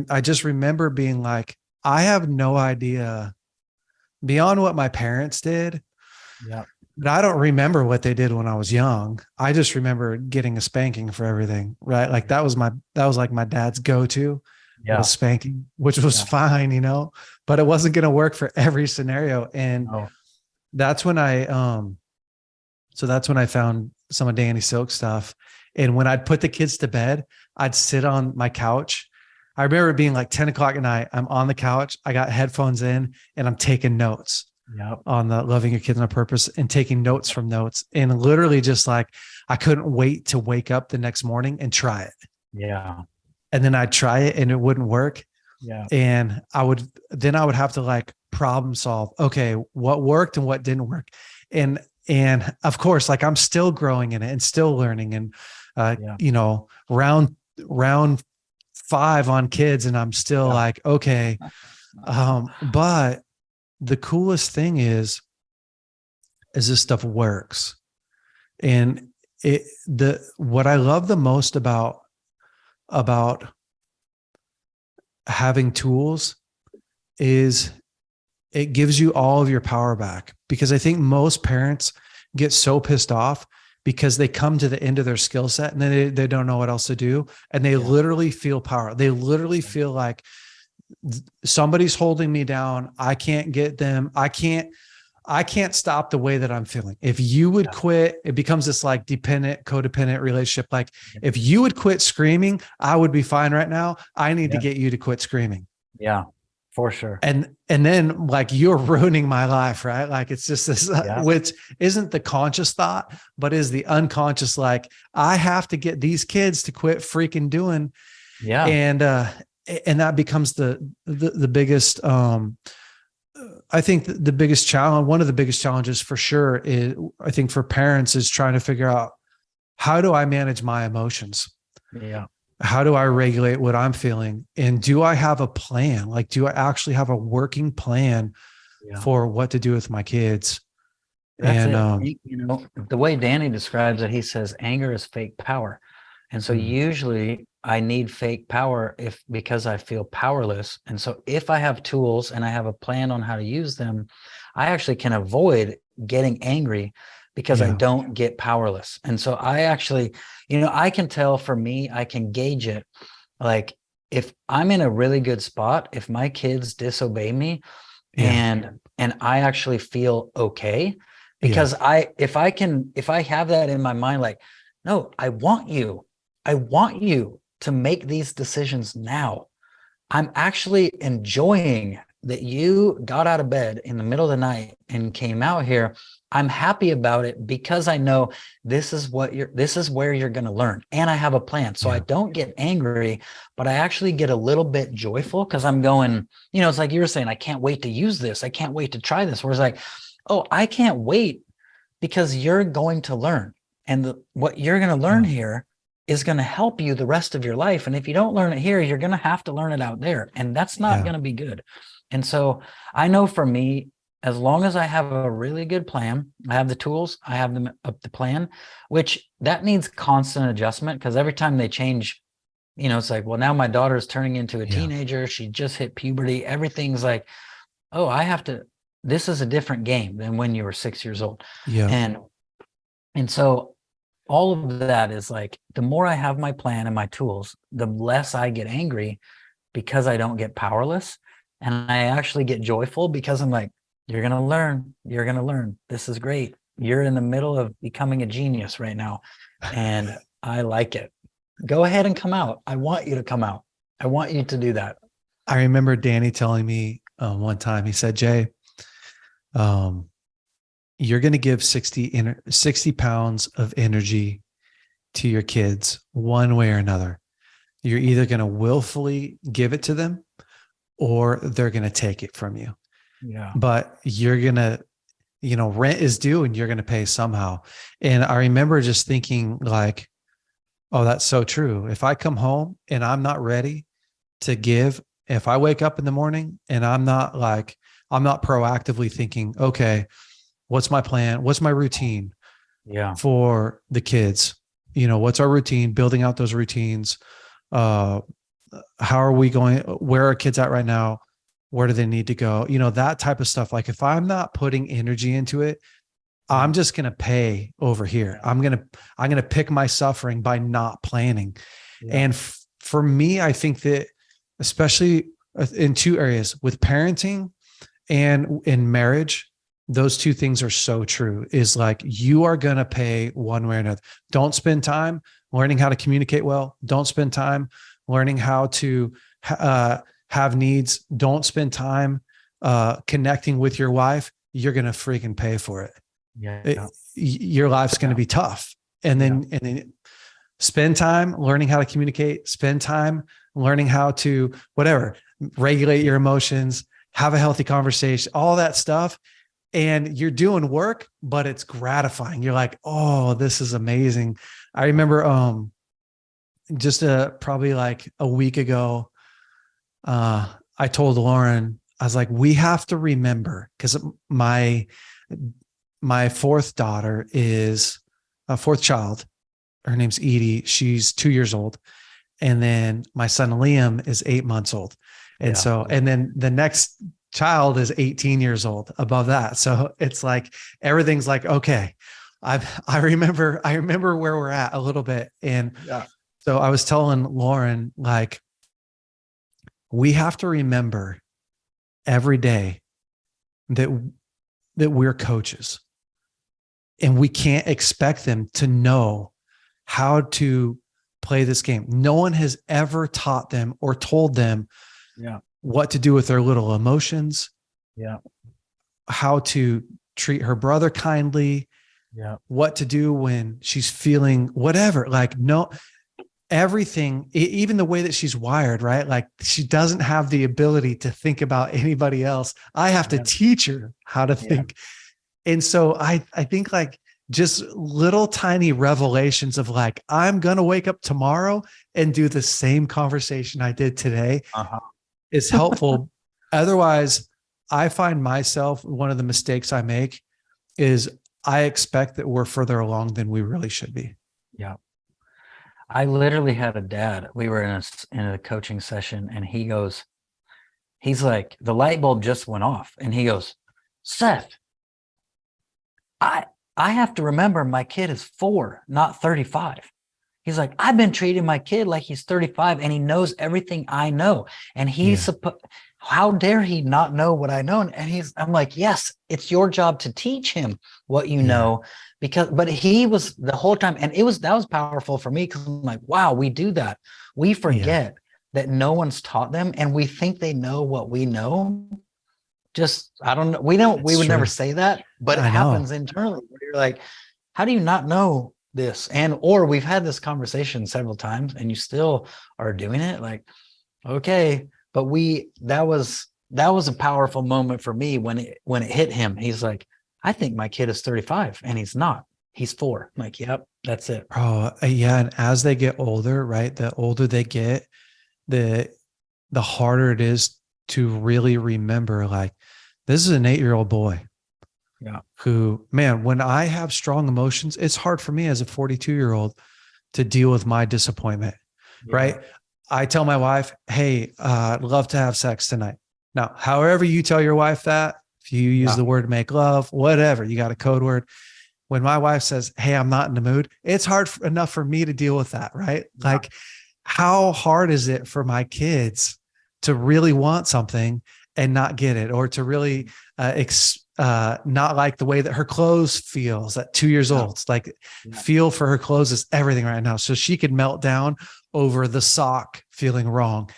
I just remember being like, I have no idea beyond what my parents did. But I don't remember what they did when I was young. I just remember getting a spanking for everything, right? Like that was like my dad's go-to was spanking, which was fine, you know, but it wasn't going to work for every scenario. And that's when that's when I found some of Danny Silk stuff. And when I'd put the kids to bed, I'd sit on my couch. I remember it being like 10 o'clock at night. I'm on the couch. I got headphones in and I'm taking notes on the loving your kids on purpose and taking notes from notes. And literally just like, I couldn't wait to wake up the next morning and try it. And then I'd try it and it wouldn't work. And I would have to like problem solve. Okay, what worked and what didn't work. And of course, like I'm still growing in it and still learning and, you know, round 5 on kids. And I'm still like, okay. But the coolest thing is this stuff works. And what I love the most about having tools is it gives you all of your power back, because I think most parents get so pissed off because they come to the end of their skill set and then they don't know what else to do. And they literally feel power. They literally feel like somebody's holding me down. I can't get them. I can't stop the way that I'm feeling. If you would quit, it becomes this like codependent relationship. Like if you would quit screaming, I would be fine right now. I need to get you to quit screaming. Yeah, for sure. And then like you're ruining my life, right? Like it's just this, which isn't the conscious thought, but is the unconscious. Like I have to get these kids to quit freaking doing. Yeah. And that becomes the biggest, I think the biggest challenge, one of the biggest challenges for sure is, I think for parents, is trying to figure out, how do I manage my emotions? Yeah. How do I regulate what I'm feeling? And do I have a plan? Like, do I actually have a working plan for what to do with my kids? That's it. You know, the way Danny describes it, he says anger is fake power. And so usually I need fake power because I feel powerless. And so if I have tools and I have a plan on how to use them, I actually can avoid getting angry because I don't get powerless. And so I actually, you know, I can tell, for me, I can gauge it. Like if I'm in a really good spot, if my kids disobey me and I actually feel okay, because if I have that in my mind, like, no, I want you to make these decisions now. I'm actually enjoying that you got out of bed in the middle of the night and came out here. I'm happy about it because I know this is where you're going to learn. And I have a plan. So I don't get angry, but I actually get a little bit joyful because I'm going, you know, it's like you were saying, I can't wait to use this. I can't wait to try this. Whereas like, oh, I can't wait because you're going to learn. And what you're going to learn here is going to help you the rest of your life. And if you don't learn it here, you're going to have to learn it out there. And that's not going to be good. And so I know for me, as long as I have a really good plan, I have the tools, I have them up the plan, which that needs constant adjustment, because every time they change, you know, it's like, well, now my daughter is turning into a teenager. She just hit puberty. Everything's like, oh, this is a different game than when you were 6 years old. Yeah. And so all of that is like, the more I have my plan and my tools, the less I get angry because I don't get powerless. And I actually get joyful because I'm like, you're going to learn. You're going to learn. This is great. You're in the middle of becoming a genius right now. And I like it. Go ahead and come out. I want you to come out. I want you to do that. I remember Danny telling me one time, he said, Jay, you're going to give 60 pounds of energy to your kids one way or another. You're either going to willfully give it to them or they're going to take it from you. Yeah. But you're going to, you know, rent is due and you're going to pay somehow. And I remember just thinking like, oh, that's so true. If I come home and I'm not ready to give, if I wake up in the morning and I'm not proactively thinking, okay, what's my plan? What's my routine for the kids? You know, what's our routine? Building out those routines. How are we going? Where are kids at right now? Where do they need to go? You know, that type of stuff. Like if I'm not putting energy into it, I'm just going to pay over here. I'm going to pick my suffering by not planning. Yeah. And for me, I think that especially in two areas, with parenting and in marriage, those two things are so true. Is like, you are going to pay one way or another. Don't spend time learning how to communicate well. Don't spend time learning how to have needs. Don't spend time connecting with your wife. You're going to freaking pay for it. Your life's going to be tough. And then spend time learning how to communicate, spend time learning how to regulate your emotions, have a healthy conversation, all that stuff. And you're doing work, but it's gratifying. You're like, oh, this is amazing. I remember just probably like a week ago, I told Lauren, I was like, we have to remember, because my fourth daughter is a fourth child. Her name's Edie. She's 2 years old. And then my son Liam is 8 months old. And and then the next child is 18 years old above that. So it's like, everything's like, okay, I remember where we're at a little bit. And so I was telling Lauren, like, we have to remember every day that we're coaches, and we can't expect them to know how to play this game. No one has ever taught them or told them what to do with their little emotions, how to treat her brother kindly, what to do when she's feeling whatever. Like, no, everything, even the way that she's wired, right? Like, she doesn't have the ability to think about anybody else. I have to teach her how to think. And so I think, like, just little tiny revelations of, like, I'm going to wake up tomorrow and do the same conversation I did today is helpful. Otherwise, I find myself, one of the mistakes I make is I expect that we're further along than we really should be. Yeah. I literally had a dad. We were in a coaching session, and he's like, the light bulb just went off, and he goes, Seth, I have to remember my kid is 4, not 35. He's like, I've been treating my kid like he's 35, and he knows everything I know. And how dare he not know what I know? And I'm like, yes, it's your job to teach him what you know, but he was the whole time. And that was powerful for me, because I'm like, wow, we do that. We forget that no one's taught them, and we think they know what we know. Just, I don't know. We would never say that, but it happens internally where you're like, how do you not know this? Or we've had this conversation several times, and you still are doing it. Like, okay, but that was a powerful moment for me when it hit him. He's like, I think my kid is 35, and he's not. He's 4. I'm like, yep, that's it. Oh, yeah. And as they get older, right? The older they get, the harder it is to really remember, like, this is an 8-year-old boy. Who, man, when I have strong emotions, it's hard for me as a 42-year-old to deal with my disappointment. Right. I tell my wife, hey, I'd love to have sex tonight. Now, however you tell your wife that, if you use the word make love, whatever, you got a code word. When my wife says, hey, I'm not in the mood, it's hard enough for me to deal with that. Right. Like, how hard is it for my kids to really want something and not get it, or to really not like the way that her clothes feels at 2 years old? It's like, feel for her clothes is everything right now. So she could melt down over the sock feeling wrong.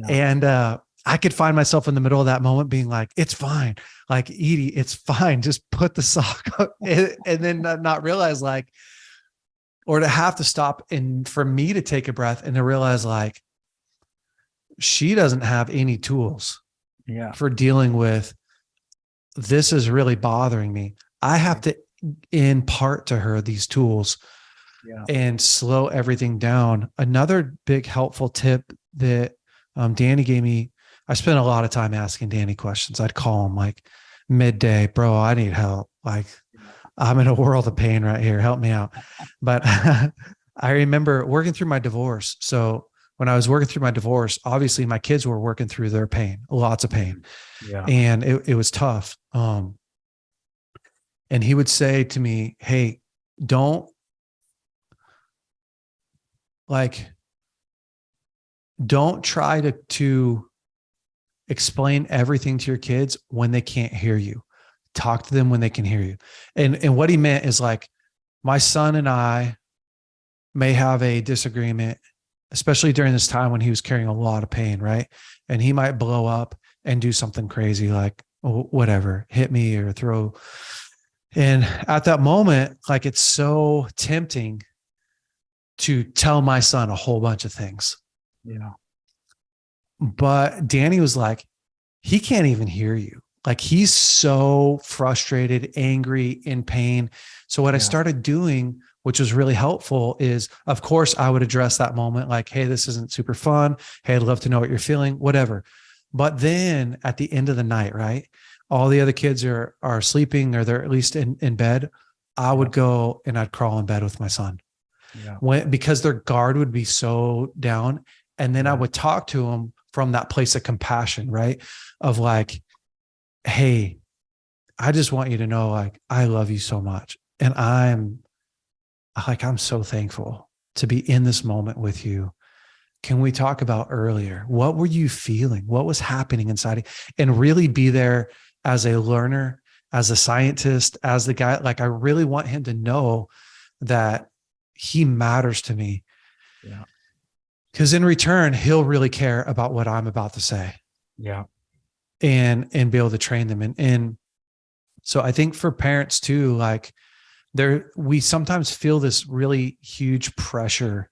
And I could find myself in the middle of that moment being like, it's fine. Like, Edie, it's fine. Just put the sock up, and then not realize, like, or to have to stop, and for me to take a breath and to realize, like, she doesn't have any tools for dealing with, this is really bothering me. I have to impart to her these tools and slow everything down. Another big helpful tip that Danny gave me, I spent a lot of time asking Danny questions. I'd call him like midday, bro, I need help. Like, I'm in a world of pain right here. Help me out. But I remember working through my divorce. So when I was working through my divorce, obviously my kids were working through their pain, lots of pain. And it was tough. And he would say to me, hey, don't try to explain everything to your kids when they can't hear you. Talk to them when they can hear you. And what he meant is, like, my son and I may have a disagreement, especially during this time when he was carrying a lot of pain, right? And he might blow up and do something crazy, like, whatever, hit me or throw. And at that moment, like, it's so tempting to tell my son a whole bunch of things. But Danny was like, he can't even hear you. Like, he's so frustrated, angry, in pain. So what I started doing, which was really helpful, is, of course, I would address that moment like, hey, this isn't super fun. Hey, I'd love to know what you're feeling, whatever. But then at the end of the night, right, all the other kids are sleeping, or they're at least in bed. I would go and I'd crawl in bed with my son, Yeah. because their guard would be so down. And then I would talk to them from that place of compassion, right? Of like, hey, I just want you to know, like, I love you so much. And I'm so thankful to be in this moment with you. Can we talk about earlier? What were you feeling? What was happening inside? And really be there as a learner, as a scientist, as the guy. Like, I really want him to know that he matters to me. Yeah. Because in return, he'll really care about what I'm about to say. Yeah. And be able to train them. And so I think for parents too, like, we sometimes feel this really huge pressure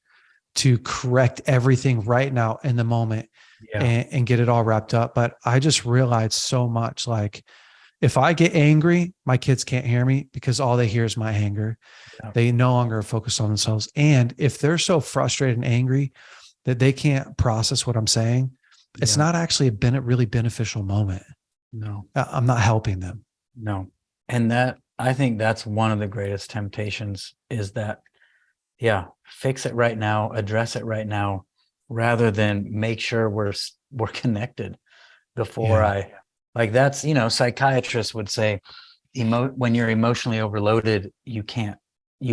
to correct everything right now in the moment, and get it all wrapped up. But I just realized so much, like, if I get angry, my kids can't hear me because all they hear is my anger. Yeah. They no longer focus on themselves. And if they're so frustrated and angry that they can't process what I'm saying, it's not actually been a really beneficial moment. No, I'm not helping them. no. And I think that's one of the greatest temptations, is that, fix it right now, address it right now, rather than make sure we're connected before like, that's, psychiatrists would say, when you're emotionally overloaded, you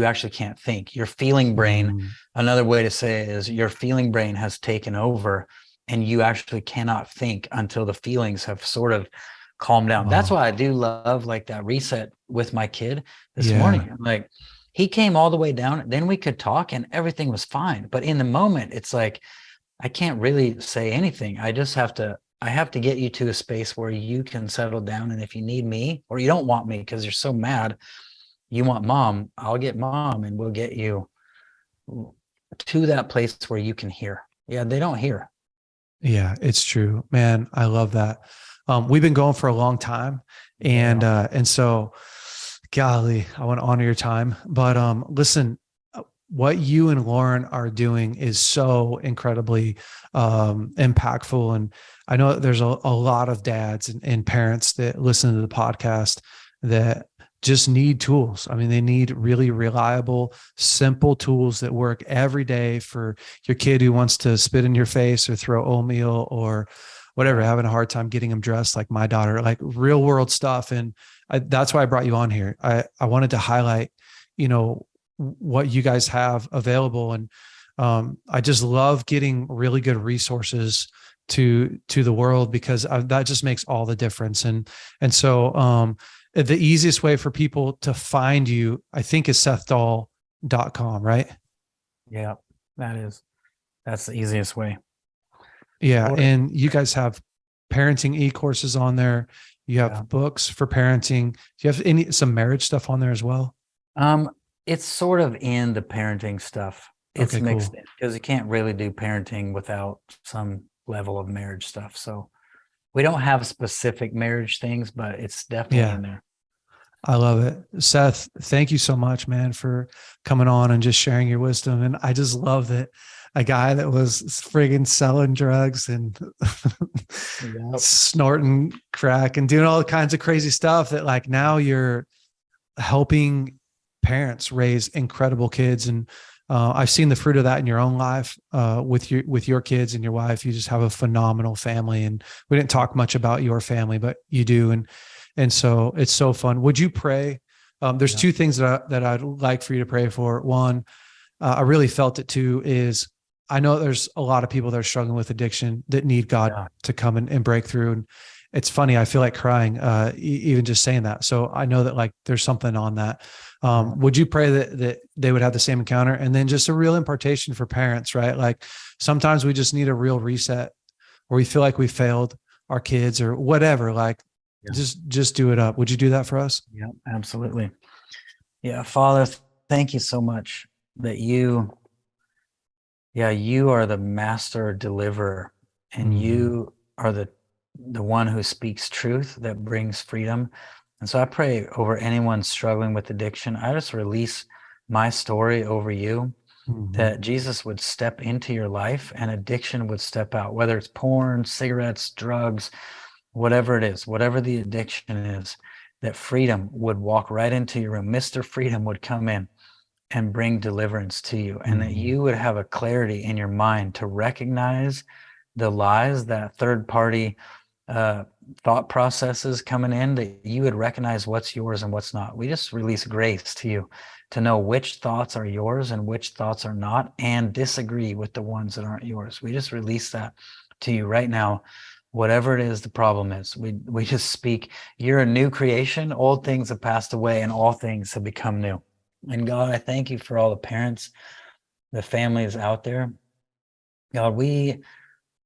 actually can't think. Your feeling brain, another way to say it is, your feeling brain has taken over, and you actually cannot think until the feelings have sort of calmed down. That's why I do love, like, that reset with my kid this morning. Like, he came all the way down, then we could talk and everything was fine. But in the moment, it's like, I can't really say anything. I have to get you to a space where you can settle down. And if you need me, or you don't want me because you're so mad, you want mom, I'll get mom, and we'll get you to that place where you can hear. Yeah, they don't hear. Yeah, it's true, man. I love that. We've been going for a long time, and so, golly, I want to honor your time. But listen, what you and Lauren are doing is so incredibly impactful. And I know there's a lot of dads and parents that listen to the podcast that just need tools. I mean, they need really reliable, simple tools that work every day for your kid who wants to spit in your face or throw oatmeal or whatever, having a hard time getting them dressed, like my daughter, like real world stuff. And that's why I brought you on here. I wanted to highlight, what you guys have available. And I just love getting really good resources to the world, because that just makes all the difference. And so the easiest way for people to find you, I think, is SethDahl.com, right? Yeah, that's the easiest way. Yeah. And you guys have parenting e-courses on there. You have books for parenting. Do you have some marriage stuff on there as well? It's sort of in the parenting stuff. It's mixed cool. in, because you can't really do parenting without some level of marriage stuff. So we don't have specific marriage things, but it's definitely in there. I love it. Seth, thank you so much, man, for coming on and just sharing your wisdom. And I just love that a guy that was friggin' selling drugs and snorting crack and doing all kinds of crazy stuff, that, like, now you're helping parents raise incredible kids. And I've seen the fruit of that in your own life, with your kids and your wife. You just have a phenomenal family. And we didn't talk much about your family, but you do. And so it's so fun. Would you pray? There's two things that I'd like for you to pray for. One, I really felt it too, is I know there's a lot of people that are struggling with addiction that need God to come and break through. And it's funny, I feel like crying, even just saying that. So I know that, like, there's something on that. Would you pray that they would have the same encounter? And then just a real impartation for parents, right? Like, sometimes we just need a real reset, or we feel like we failed our kids or whatever. Like, just do it up. Would you do that for us? Yeah, absolutely. Yeah. Father, thank you so much that you are the master deliverer, and you are the one who speaks truth that brings freedom. And so I pray over anyone struggling with addiction. I just release my story over you. that Jesus would step into your life and addiction would step out, whether it's porn, cigarettes, drugs, whatever it is, whatever the addiction is, that freedom would walk right into your room. Mr. Freedom would come in and bring deliverance to you, and that you would have a clarity in your mind to recognize the lies, that third party thought processes coming in, that you would recognize what's yours and what's not. We just release grace to you to know which thoughts are yours and which thoughts are not, and disagree with the ones that aren't yours. We just release that to you right now. Whatever it is the problem is, we just speak, you're a new creation. Old things have passed away and all things have become new. And God, I thank you for all the parents, the families out there. God, we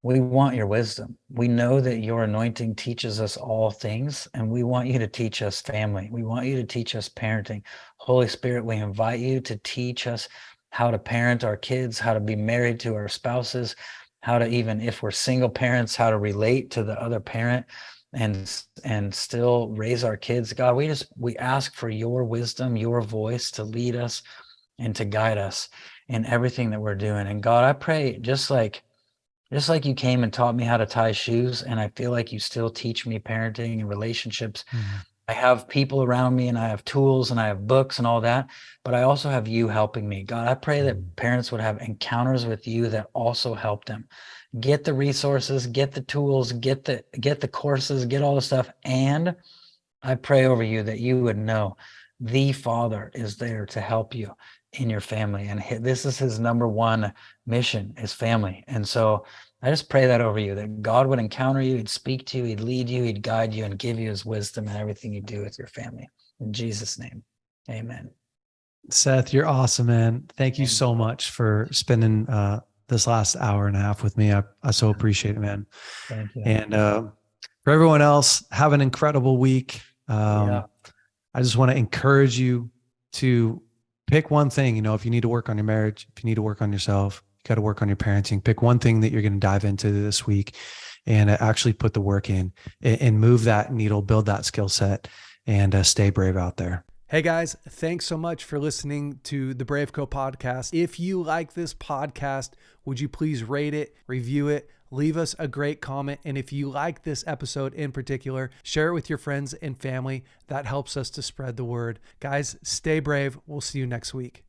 want your wisdom. We know that your anointing teaches us all things, and we want you to teach us family. We want you to teach us parenting. Holy Spirit, we invite you to teach us how to parent our kids, how to be married to our spouses, how to, even if we're single parents, how to relate to the other parent and still raise our kids. God, we ask for your wisdom, your voice to lead us and to guide us in everything that we're doing. And God, I pray just like you came and taught me how to tie shoes, and I feel like you still teach me parenting and relationships. I have people around me and I have tools and I have books and all that, but I also have you helping me. God, I pray that parents would have encounters with you that also help them get the resources, get the tools, get the courses, get all the stuff. And I pray over you that you would know the Father is there to help you in your family. And this is his number one mission, is family. And so I just pray that over you, that God would encounter you, he'd speak to you, he'd lead you, he'd guide you, and give you his wisdom in everything you do with your family. In Jesus' name, amen. Seth, you're awesome, man. Thank you so much for spending this last hour and a half with me. I so appreciate it, man. Thank you. And for everyone else, have an incredible week. I just want to encourage you to pick one thing. You know, if you need to work on your marriage, if you need to work on yourself, you got to work on your parenting. Pick one thing that you're going to dive into this week and actually put the work in and move that needle, build that skill set, and stay brave out there. Hey guys, thanks so much for listening to the BraveCo podcast. If you like this podcast, would you please rate it, review it, leave us a great comment. And if you like this episode in particular, share it with your friends and family. That helps us to spread the word. Guys, stay brave. We'll see you next week.